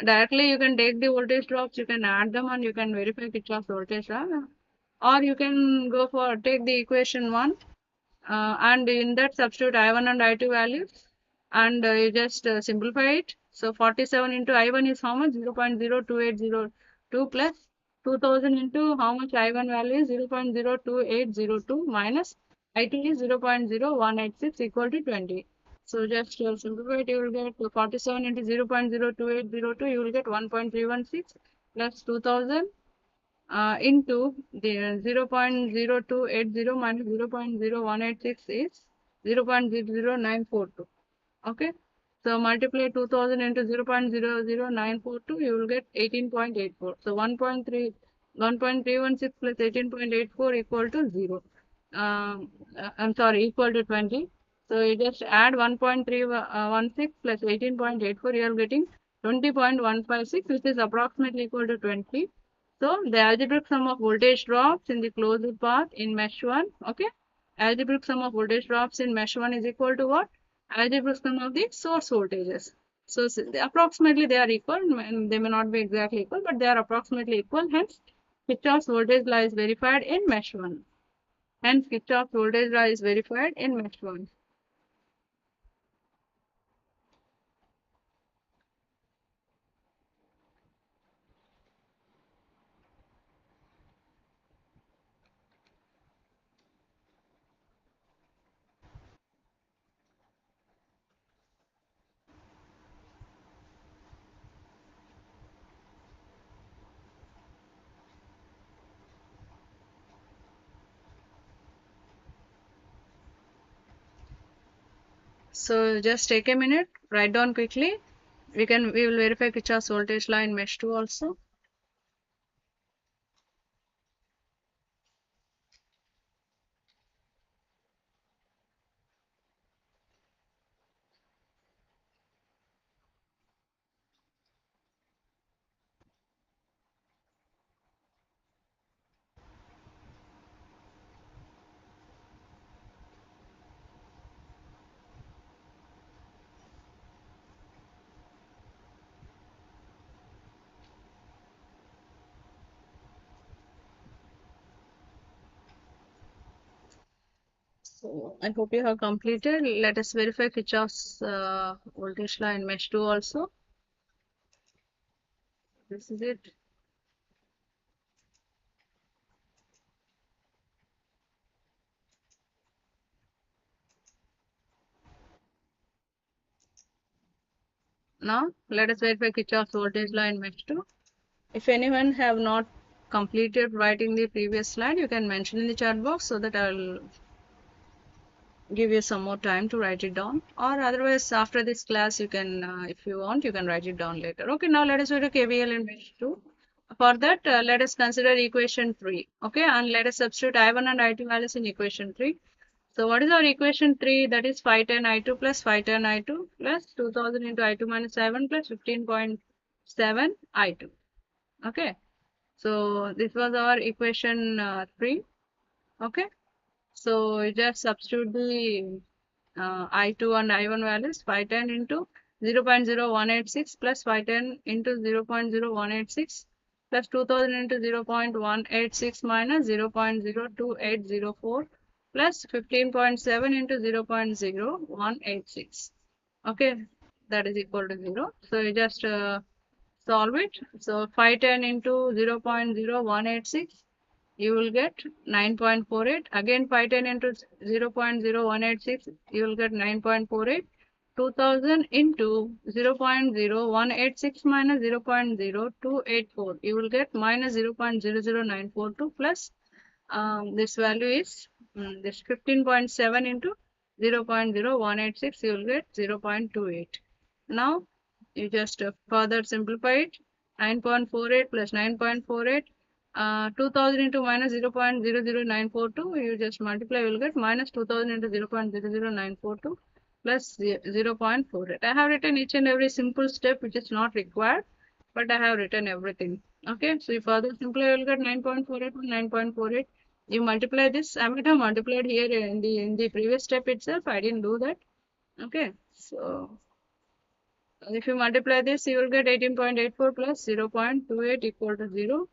Directly you can take the voltage drops, you can add them and you can verify Kirchhoff's voltage law. Or you can go for take the equation 1 and in that substitute I1 and I2 values and you just simplify it. So 47 into I1 is how much? 0.02802 plus 2000 into how much I1 value is 0.02802 minus I2 is 0.0186 equal to 20. So just simplify it, you will get 47 into 0.02802, you will get 1.316 plus 2000 into the 0.0280 minus 0.0186 is 0.00942. Okay. So multiply 2000 into 0.00942, you will get 18.84. So 1.316 plus 18.84 equal to 0. I'm sorry, equal to 20. So you just add 1.316 plus 18.84, you are getting 20.156, which is approximately equal to 20. So the algebraic sum of voltage drops in the closed path in mesh 1. Okay. Algebraic sum of voltage drops in mesh 1 is equal to what? Algebraic sum of the source voltages. So approximately they are equal, and they may not be exactly equal, but they are approximately equal. Hence, Kirchhoff's voltage law is verified in mesh 1. Hence, Kirchhoff's voltage law is verified in mesh 1. So just take a minute, write down quickly. We will verify Kirchhoff's voltage law in mesh 2 also. So I hope you have completed. Let us verify Kirchhoff's voltage law in mesh 2 also. This is it. Now let us verify Kirchhoff's voltage law in mesh 2. If anyone have not completed writing the previous slide, you can mention in the chat box so that I will give you some more time to write it down. Or otherwise, after this class, you can, if you want, you can write it down later. Okay, now let us go to KVL in mesh 2. for that, let us consider equation 3. Okay, and let us substitute I1 and I2 values in equation 3. So what is our equation 3? That is 510 I2 plus 510 I2 plus 2000 into I2 minus I1 plus 15.7 I2. Okay, so this was our equation 3. Okay, so you just substitute the I2 and I1 values. 510 into 0.0186 plus 510 into 0.0186 plus 2000 into 0.186 minus 0.02804 plus 15.7 into 0.0186. Okay, that is equal to 0. So you just solve it. So 510 into 0.0186, you will get 9.48. Again 510 into 0.0186, you will get 9.48. 2000 into 0.0186 minus 0.0284, you will get minus 0.00942 plus this value is this 15.7 into 0.0186, you will get 0.28. Now you just further simplify it. 9.48 plus 9.48, 2000 into minus 0.00942, you just multiply, you will get minus 2000 into 0.00942 plus 0.48. I have written each and every simple step which is not required, but I have written everything. Okay, so you further simplify, you will get 9.48 plus 9.48. You multiply this. I might have multiplied here in the previous step itself. I didn't do that. Okay, so if you multiply this, you will get 18.84 plus 0.28 equal to 0.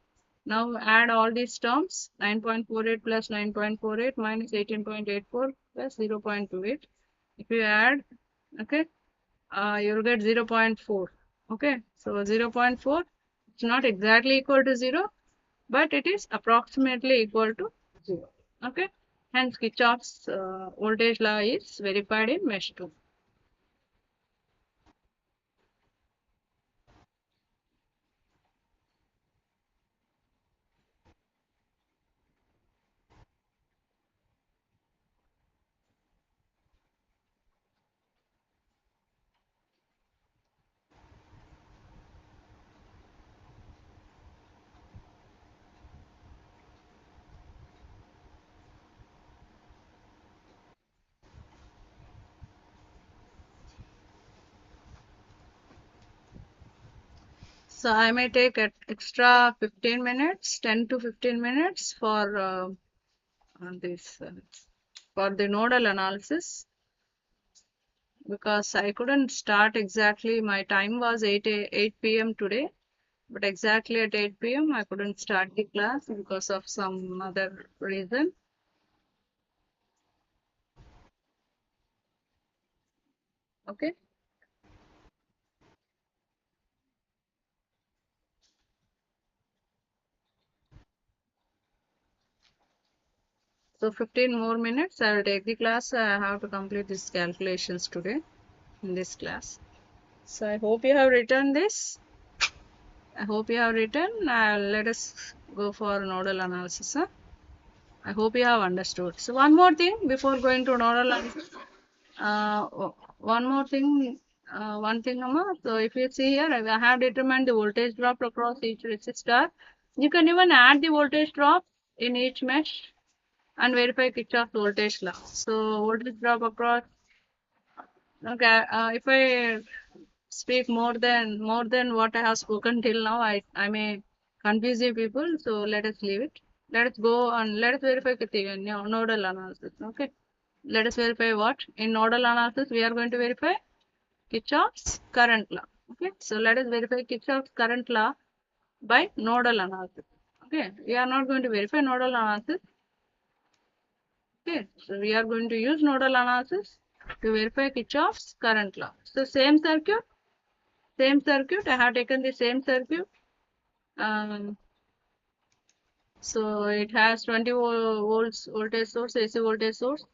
Now add all these terms. 9.48 plus 9.48 minus 18.84 plus 0.28. If you add, okay, you will get 0.4. Okay, so 0.4, it's not exactly equal to 0, but it is approximately equal to 0. Okay, hence Kirchhoff's voltage law is verified in mesh 2. So I may take an extra 15 minutes, 10 to 15 minutes this for the nodal analysis, because I couldn't start exactly. My time was 8 p.m. today, but exactly at 8 p.m. I couldn't start the class because of some other reason. Okay. So 15 more minutes, I will take the class. I have to complete these calculations today in this class. So I hope you have written this. I hope you have written. Let us go for nodal analysis. Huh? I hope you have understood. So one more thing before going to nodal analysis. Uh, one more thing. One thing, Amma. So if you see here, I have determined the voltage drop across each resistor. You can even add the voltage drop in each mesh and verify Kirchhoff's voltage law. So voltage drop across. Okay, if I speak more than what I have spoken till now, I may confuse you people. So let us leave it. Let us go and let us verify nodal analysis. Okay, let us verify what in nodal analysis we are going to verify Kirchhoff's current law. Okay, so let us verify Kirchhoff's current law by nodal analysis. Okay, we are not going to verify nodal analysis. Okay, so we are going to use nodal analysis to verify Kirchhoff's current law. So same circuit, I have taken the same circuit. So it has 20 volts voltage source, AC voltage source,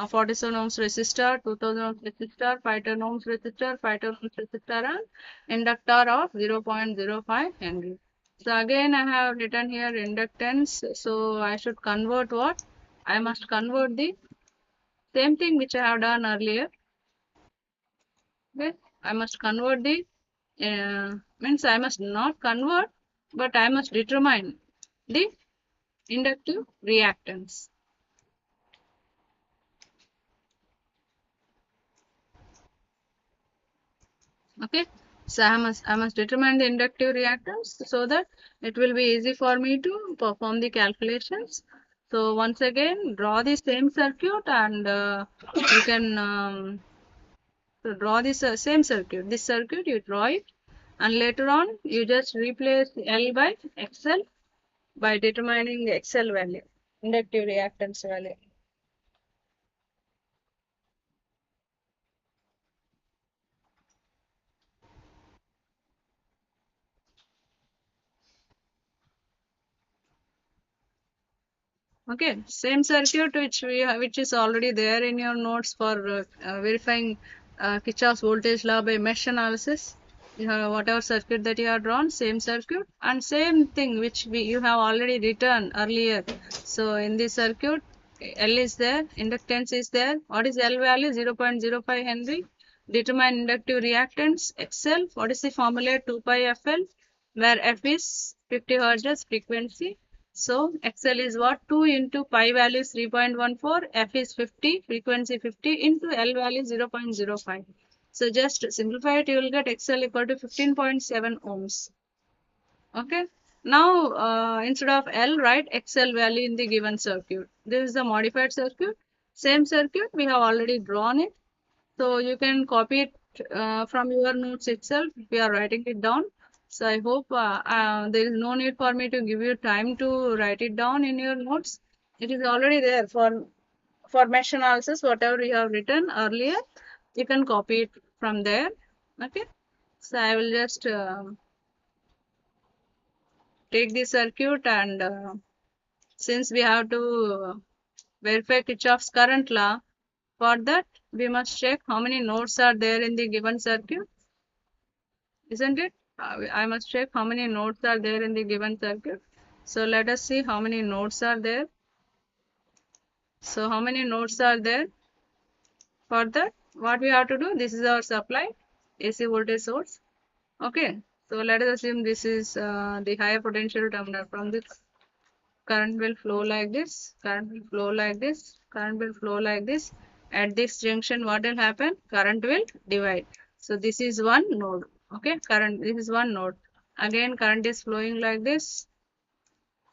47 ohms resistor, 2000 ohms resistor, 510 ohms resistor, 510 ohms resistor, and inductor of 0.05 Henry. So again, I have written here inductance. So I should convert what? I must convert the same thing which I have done earlier. Okay, I must convert the means I must not convert. but I must determine the inductive reactance. Okay, so I must determine the inductive reactance so that it will be easy for me to perform the calculations. So once again, draw the same circuit and you can so draw this same circuit. This circuit you draw it, and later on you just replace L by XL by determining the XL value, inductive reactance value. Okay, same circuit which is already there in your notes for verifying Kirchhoff's voltage law by mesh analysis. You have whatever circuit that you have drawn, same circuit, and same thing which you have already written earlier. So in this circuit, L is there, inductance is there. What is L value? 0.05 Henry. Determine inductive reactance XL. What is the formula? 2 pi FL, where F is 50 Hz frequency. So XL is what? 2 into pi value is 3.14, F is 50, frequency 50 into L value 0.05. So just simplify it, you will get XL equal to 15.7 ohms. Okay. Now instead of L, write XL value in the given circuit. This is the modified circuit. Same circuit, we have already drawn it. So you can copy it from your notes itself if you are writing it down. So I hope there is no need for me to give you time to write it down in your notes. It is already there for mesh analysis. Whatever you have written earlier, you can copy it from there. Okay. So I will just take the circuit and since we have to verify Kirchhoff's current law, for that we must check how many nodes are there in the given circuit. Isn't it? I must check how many nodes are there in the given circuit. So let us see how many nodes are there. So how many nodes are there? For that, what we have to do, this is our supply, AC voltage source. Okay, so let us assume this is the higher potential terminal. From this, current will flow like this, current will flow like this, current will flow like this. At this junction, what will happen? Current will divide. So this is one node. Okay, current, this is one node. Again, current is flowing like this,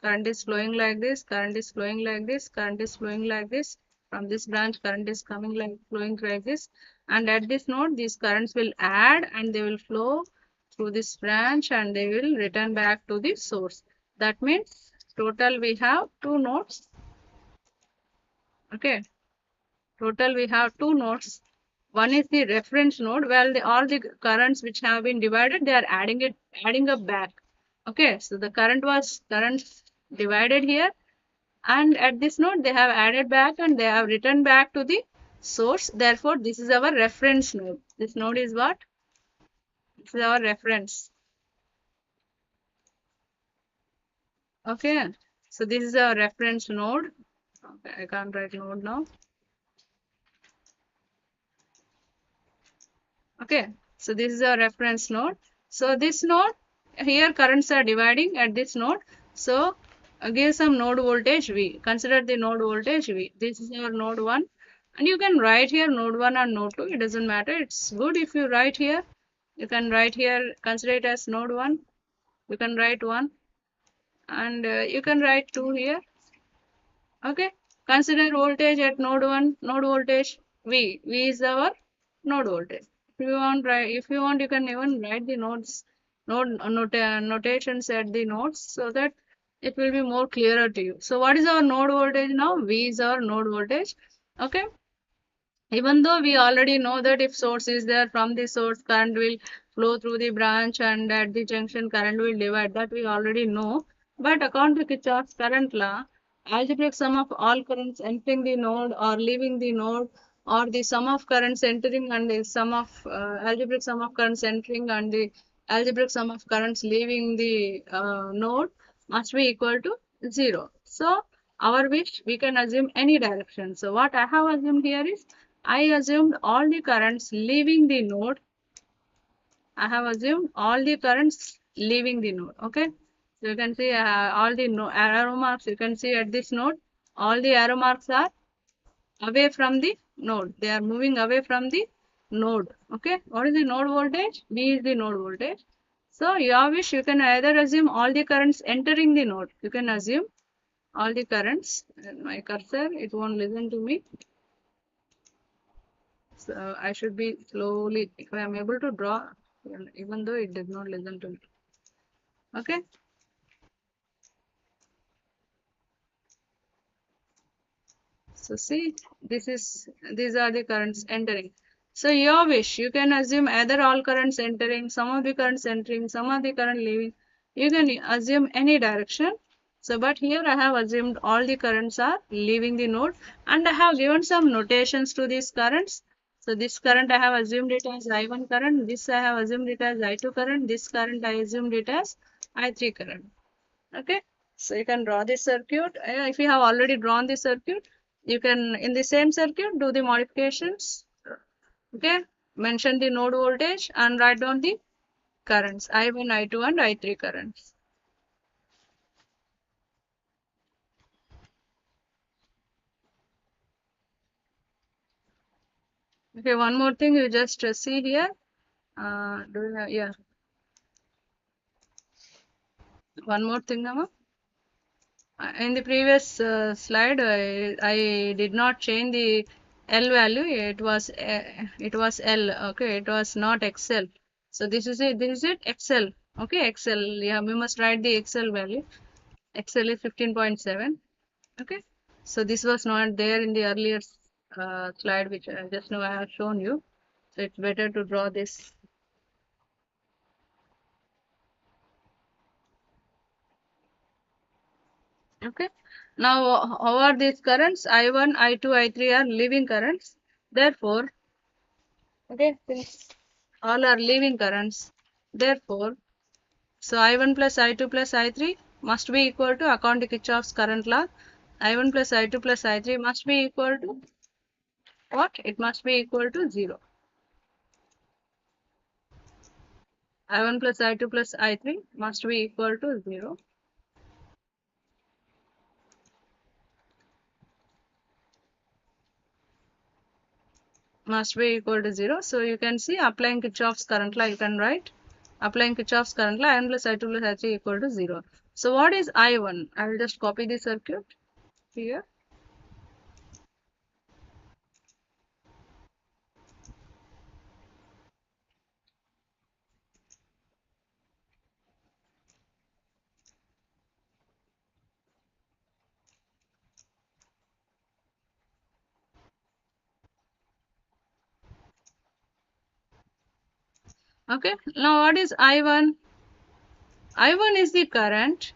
current is flowing like this, current is flowing like this, current is flowing like this. From this branch, current is coming like flowing like this. And at this node, these currents will add and they will flow through this branch and they will return back to the source. That means total we have two nodes. Okay, total we have two nodes. One is the reference node where all the currents which have been divided, they are adding up back. Okay, so the current divided here, and at this node they have added back and they have returned back to the source. Therefore, this is our reference node. This node is what? This is our reference. Okay, so this is our reference node. Okay, I can't write node now. Okay, so this is our reference node. So this node, here currents are dividing at this node. So give some node voltage V. Consider the node voltage V. This is your node 1. And you can write here node 1 and node 2. It doesn't matter. It's good if you write here. You can write here, consider it as node 1. You can write 1. And you can write 2 here. Okay. Consider voltage at node 1, node voltage V. V is our node voltage. If you want, you can even write the notations at the nodes so that it will be more clearer to you. So what is our node voltage now? V is our node voltage. Okay. Even though we already know that if source is there, from the source current will flow through the branch and at the junction current will divide, that we already know. But according to Kirchhoff's current law, algebraic sum of all currents entering the node or leaving the node, or the sum of currents entering and the sum of algebraic sum of currents entering and the algebraic sum of currents leaving the node must be equal to 0. So our wish, we can assume any direction. So what I have assumed here is, I assumed all the currents leaving the node. I have assumed all the currents leaving the node. Okay. So you can see all the arrow marks. You can see at this node, all the arrow marks are away from the node. They are moving away from the node. Okay. What is the node voltage? V is the node voltage. So your wish, you can either assume all the currents entering the node. You can assume all the currents. And my cursor, it won't listen to me. So I should be slowly, if I am able to draw, even though it did not listen to me. Okay. So see, these are the currents entering. So your wish, you can assume either all currents entering, some of the currents entering, some of the current leaving. You can assume any direction. So, but here I have assumed all the currents are leaving the node, and I have given some notations to these currents. So this current I have assumed it as I1 current, this I have assumed it as I2 current, this current I assumed it as I3 current. Okay, so you can draw this circuit. If you have already drawn the circuit, you can in the same circuit do the modifications. Okay, mention the node voltage and write down the currents I1, I2 and I3 currents. Okay, one more thing you just see here. Do you have, yeah, one more thing, Nama. In the previous slide, I did not change the L value. It was L. Okay, it was not XL. So this is it. This is it. XL. Okay, XL. Yeah, we must write the XL value. XL is 15.7. Okay. So this was not there in the earlier slide, which just now I have shown you. So it's better to draw this. Okay. Now, how are these currents? I1, I2, I3 are leaving currents. Therefore, okay, since all are leaving currents, therefore, so I1 plus I2 plus I3 must be equal to, according to Kirchhoff's current law, I1 plus I2 plus I3 must be equal to what? It must be equal to 0. I1 plus I2 plus I3 must be equal to 0. Must be equal to 0. So you can see applying Kirchhoff's current law, you can write applying Kirchhoff's current law, I1 plus I2 plus I3 equal to 0. So what is I1? I will just copy the circuit here. Okay, now what is I1? I1 is the current.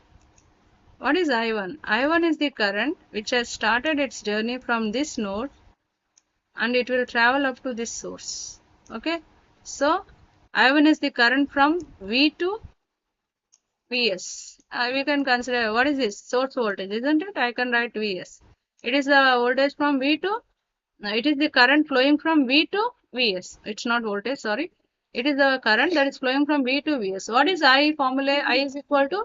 What is I1? I1 is the current which has started its journey from this node and it will travel up to this source. Okay, so I1 is the current from V to Vs. We can consider what is this? Source voltage, isn't it? I can write Vs. It is the voltage from V to, it is the current flowing from V to Vs. It's not voltage, sorry. It is the current that is flowing from V to Vs. What is I formula? I is equal to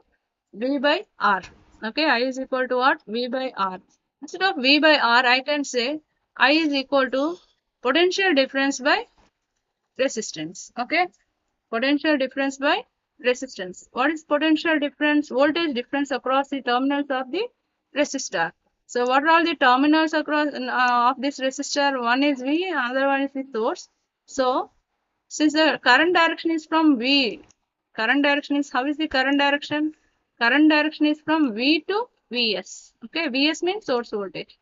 V by R. Okay, I is equal to what? V by R. Instead of V by R, I can say I is equal to potential difference by resistance. Okay, potential difference by resistance. What is potential difference? Voltage difference across the terminals of the resistor. So what are all the terminals across of this resistor? One is V, another one is the source. So since the current direction is from V, current direction is, how is the current direction? Current direction is from V to Vs. Okay, Vs means source voltage.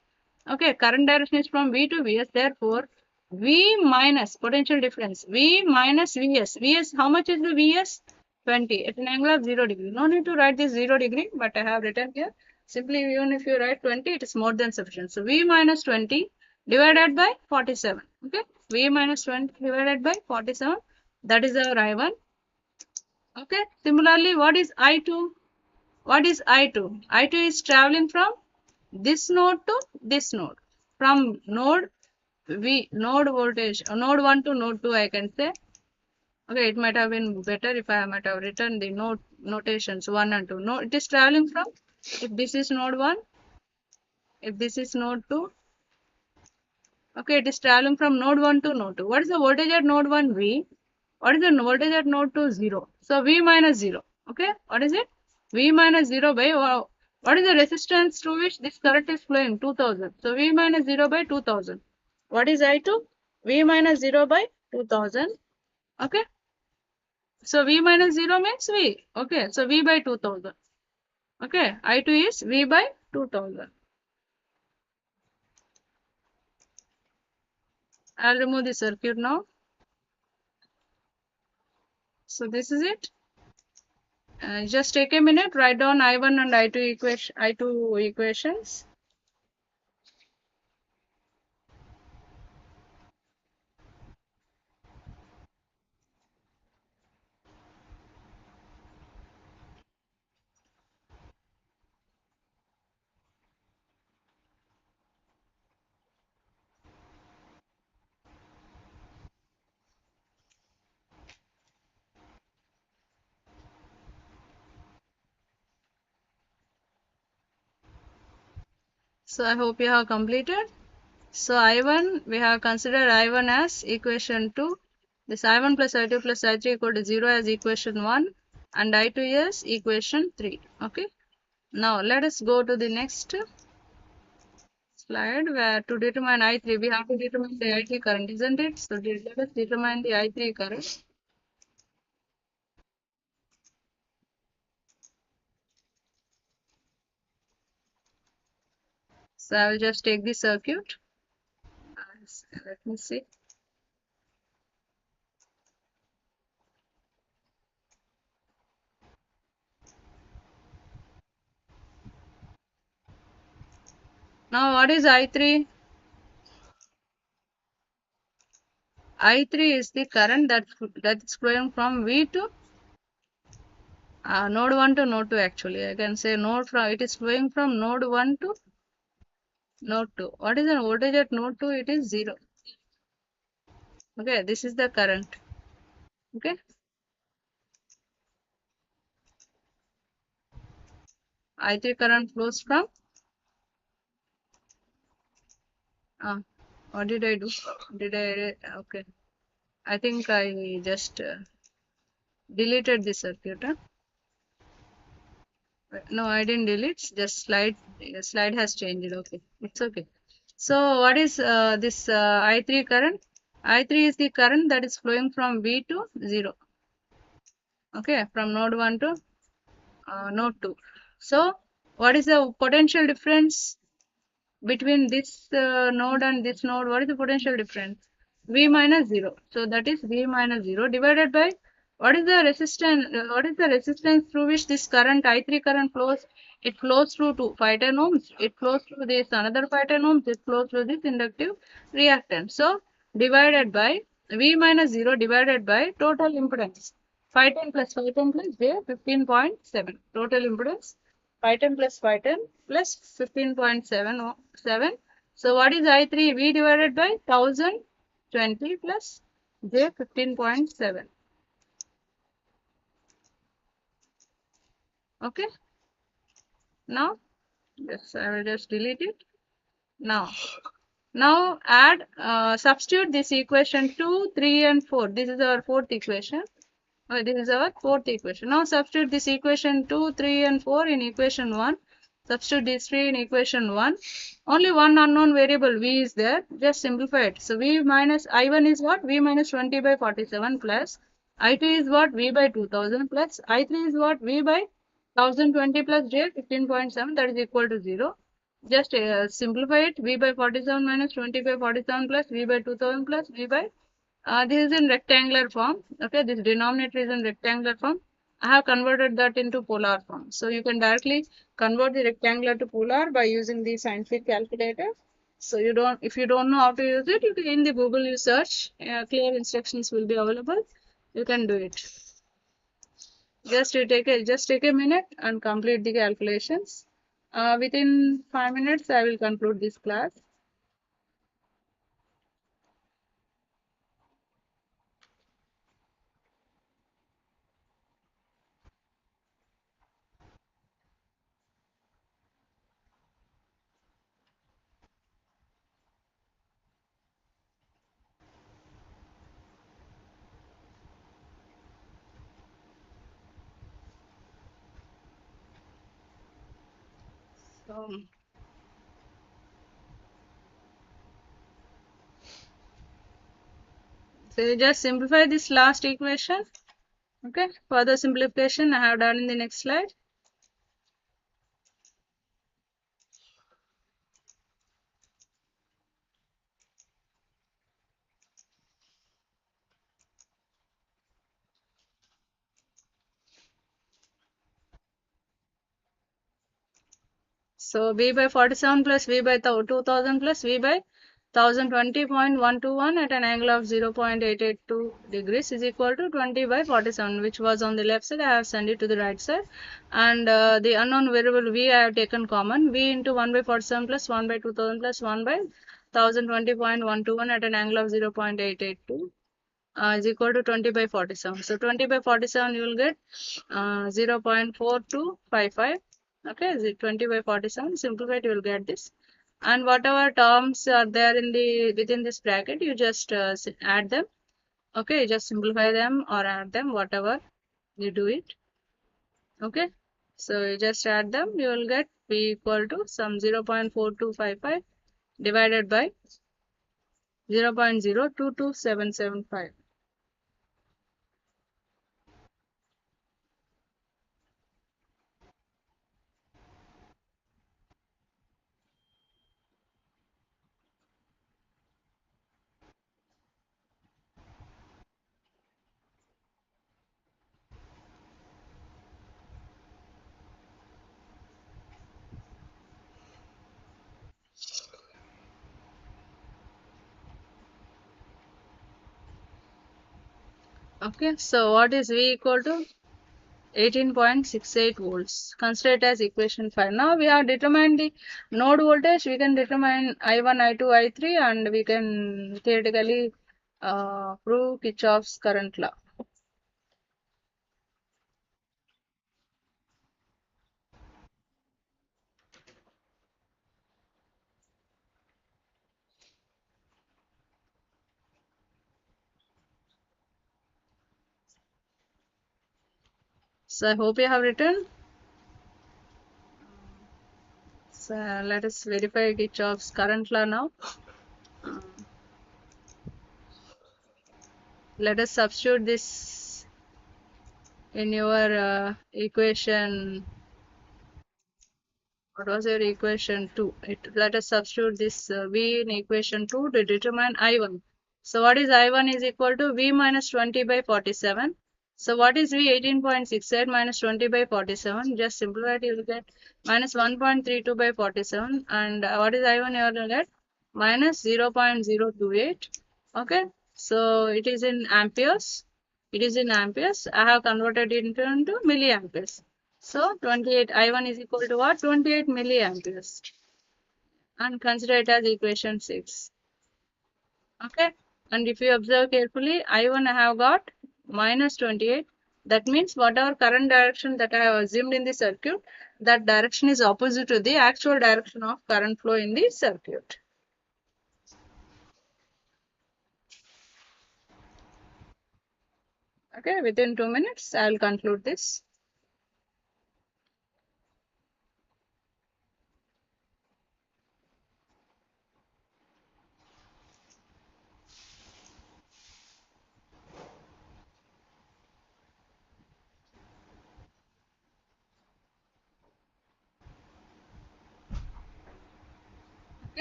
Okay, current direction is from V to Vs. Therefore, V minus potential difference. V minus Vs. Vs, how much is the Vs? 20 at an angle of 0 degree. No need to write this 0 degree, but I have written here. Simply, even if you write 20, it is more than sufficient. So, V minus 20 divided by 47. Okay, V minus 20 divided by 47. That is our I1. Okay, similarly, what is I2? What is I2? I2 is traveling from this node to this node. From node node voltage, node 1 to node 2, I can say. Okay, it might have been better if I might have written the node notations 1 and 2. No, it is traveling from, if this is node 1, if this is node 2, okay, it is traveling from node 1 to node 2. What is the voltage at node 1? V. What is the voltage at node 2? 0. So V minus 0. Okay, what is it? V minus 0 by, what is the resistance through which this current is flowing? 2000. So V minus 0 by 2000. What is I2? V minus 0 by 2000. Okay, so V minus 0 means V. Okay, so V by 2000. Okay, I2 is V by 2000. I'll remove the circuit now. So this is it. Just take a minute, write down I1 and I2 equations. So I hope you have completed. So I1, we have considered I1 as equation 2. This I1 plus I2 plus I3 equal to 0 as equation 1. And I2 is equation 3. Okay. Now let us go to the next slide, where to determine I3, we have to determine the I3 current, isn't it? So let us determine the I3 current. So I will just take the circuit. Let me see. Now what is I3? I3 is the current that's flowing from V to node 1 to node 2 actually. I can say it is flowing from node 1 to node 2. What is the voltage at node 2? It is 0. Okay, this is the current. Okay, I3 current flows from, what did I do? Okay, I think I just deleted the circuit. No, I didn't delete, just slide has changed. Okay, it's okay. So what is this I3 current? I3 is the current that is flowing from V to 0. Okay, from node 1 to node 2. So what is the potential difference between this node and this node? What is the potential difference? V minus 0. So that is V minus 0 divided by, what is the resistance? What is the resistance through which this current I3 current flows? It flows through 5 10 ohms. It flows through this another 5 10 ohms. It flows through this inductive reactance. So divided by V minus 0 divided by total impedance. 510 plus 510 plus J 15.7. Total impedance 510 plus 510 plus 15.7. So what is I3? V divided by 1020 plus J 15.7. Okay. Now, yes, I will just delete it. Now add, substitute this equation 2, 3 and 4. This is our fourth equation. This is our fourth equation. Now substitute this equation 2, 3 and 4 in equation 1. Substitute these 3 in equation 1. Only one unknown variable V is there. Just simplify it. So V minus I1 is what? V minus 20 by 47 plus I2 is what? V by 2000 plus I3 is what? V by 1020 plus J 15.7, that is equal to 0. Just simplify it. V by 47 minus 20 by 47 plus V by 2000 plus V by, this is in rectangular form. Okay, this denominator is in rectangular form. I have converted that into polar form. So you can directly convert the rectangular to polar by using the scientific calculator. So if you don't know how to use it, you can, in the Google you search, clear instructions will be available. You can do it. Just take a minute and complete the calculations. Within 5 minutes, I will conclude this class. Um, so you just simplify this last equation. Okay, further simplification I have done in the next slide. So V by 47 plus V by 2000 plus V by 1020.121 at an angle of 0.882 degrees is equal to 20 by 47, which was on the left side. I have sent it to the right side. And the unknown variable V I have taken common. V into 1 by 47 plus 1 by 2000 plus 1 by 1020.121 at an angle of 0.882 is equal to 20 by 47. So 20 by 47 you will get 0.4255. Okay, 20 by 47, simplified you will get this. And whatever terms are there in the within this bracket, you just add them. Okay, just simplify them or add them, whatever you do it. Okay, so you just add them, you will get P equal to some 0.4255 divided by 0.022775. Okay, so what is V equal to? 18.68 volts. Consider it as equation 5. Now we have determined the node voltage. We can determine I1, I2, I3, and we can theoretically prove Kirchhoff's current law. So I hope you have written. So let us verify Kirchhoff's current law now. Uh, Let us substitute this in your equation. What was your equation 2? Let us substitute this V in equation 2 to determine I1. So what is I1 is equal to V minus 20 by 47. So what is V? 18.68 minus 20 by 47. Just simplify it, you will get minus 1.32 by 47. And what is I1? You will get minus 0.028. Okay. So it is in amperes. It is in amperes. I have converted it into milliamperes. So 28 I1 is equal to what? 28 milliamperes. And consider it as equation 6. Okay. And if you observe carefully, I1 I have got minus 28. That means whatever current direction that I have assumed in the circuit, that direction is opposite to the actual direction of current flow in the circuit. Okay. Within 2 minutes, I will conclude this.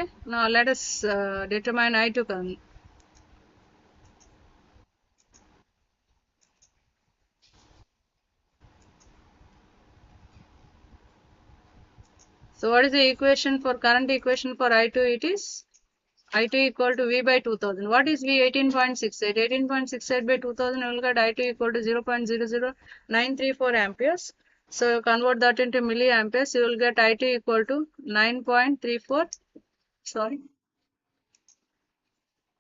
Okay. Now let us determine I2 current. So what is the equation for current equation for I2? It is I2 equal to V by 2000. What is V? 18.68. 18.68 by 2000, you will get I2 equal to 0.00934 amperes. So you convert that into milliamperes, you will get I2 equal to 9.34, sorry,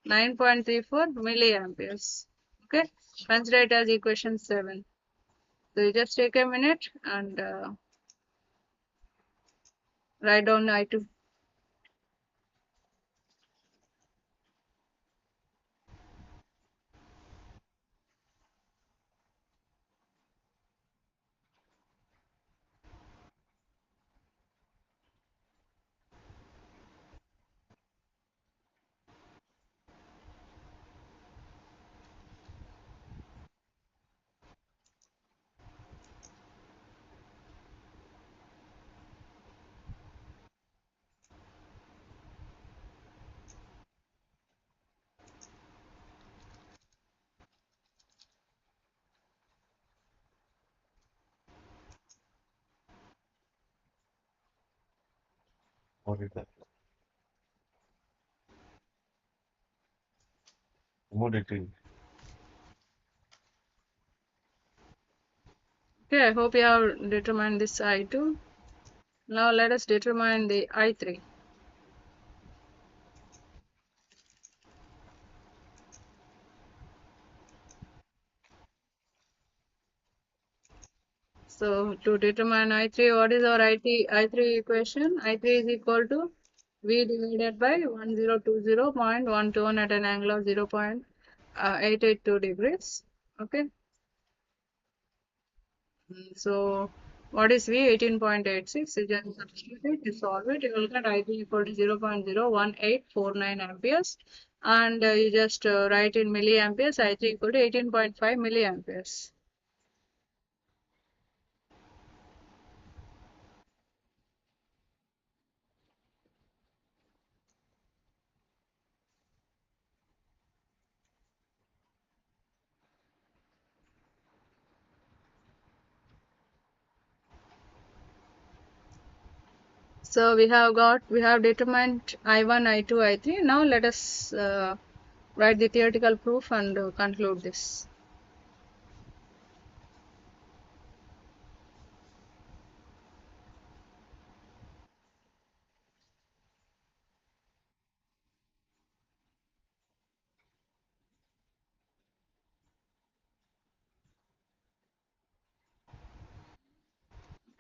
9.34 milliamperes. Okay, consider it as equation 7. So you just take a minute and write down I2. What is that? Commodity. Okay, I hope you have determined this I2. Now let us determine the I3. So to determine I3, what is our I3 equation? I3 is equal to V divided by 1020.121 at an angle of 0.882 degrees. Okay. So what is V? 18.86. You just substitute it, you solve it, you will get I3 equal to 0.01849 amperes. And you just write in milliamperes, I3 equal to 18.5 milliamperes. So we have determined I1, I2, I3. Now let us write the theoretical proof and conclude this.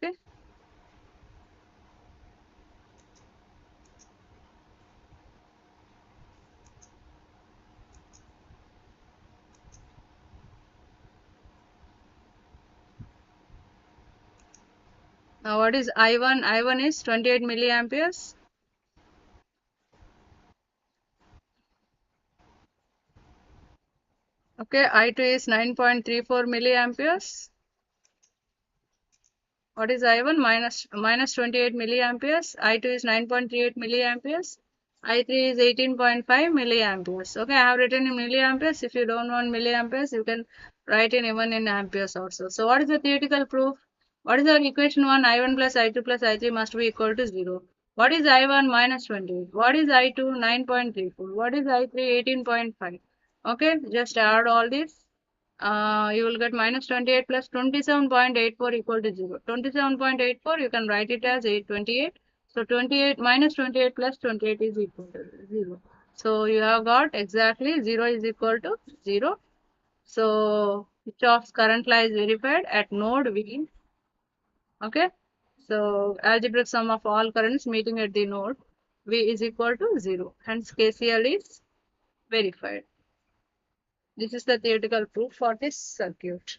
Okay. Now what is I1? I1 is 28 milliamperes. Okay. I2 is 9.34 milliamperes. What is I1? Minus 28 milliamperes. I2 is 9.38 milliamperes. I3 is 18.5 milliamperes. Okay, I have written in milliamperes. If you don't want milliamperes, you can write in even in amperes also. So what is the theoretical proof? What is our equation 1? I1 plus I2 plus I3 must be equal to 0. What is I1? Minus 28. What is I2? 9.34. What is I3? 18.5. Okay, just add all this. You will get minus 28 plus 27.84 equal to 0. 27.84, you can write it as 828. So 28 minus 28 plus 28 is equal to 0. So you have got exactly 0 is equal to 0. So Kirchhoff's current law is verified at node V. Okay. So algebraic sum of all currents meeting at the node V is equal to 0. Hence KCL is verified. This is the theoretical proof for this circuit.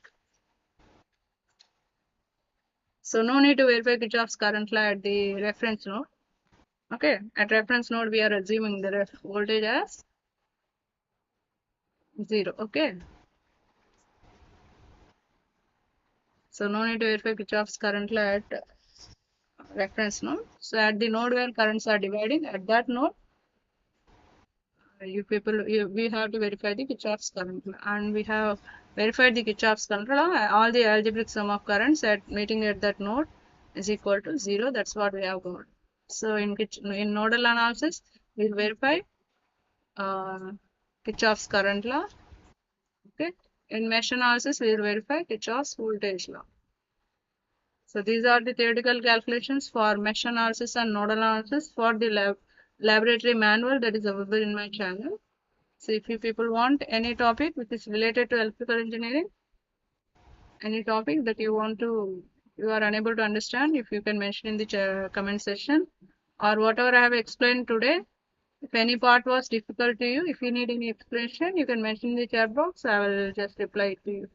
So no need to verify Kirchhoff's current law at the reference node. Okay, at reference node we are assuming the voltage as 0. Okay, so no need to verify Kirchhoff's current law at reference node. So at the node where currents are dividing, at that node, we have to verify the Kirchhoff's current law, and we have verified the Kirchhoff's current law. All the algebraic sum of currents at meeting at that node is equal to 0. That's what we have got. So in nodal analysis, we'll verify uh, Kirchhoff's current law. Okay. In mesh analysis, we will verify Kirchhoff's voltage law. So these are the theoretical calculations for mesh analysis and nodal analysis for the laboratory manual that is available in my channel. So if you people want any topic which is related to electrical engineering, any topic that you are unable to understand, if you can mention in the comment section, or whatever I have explained today. If any part was difficult to you, if you need any explanation, you can mention in the chat box. I will just reply to you.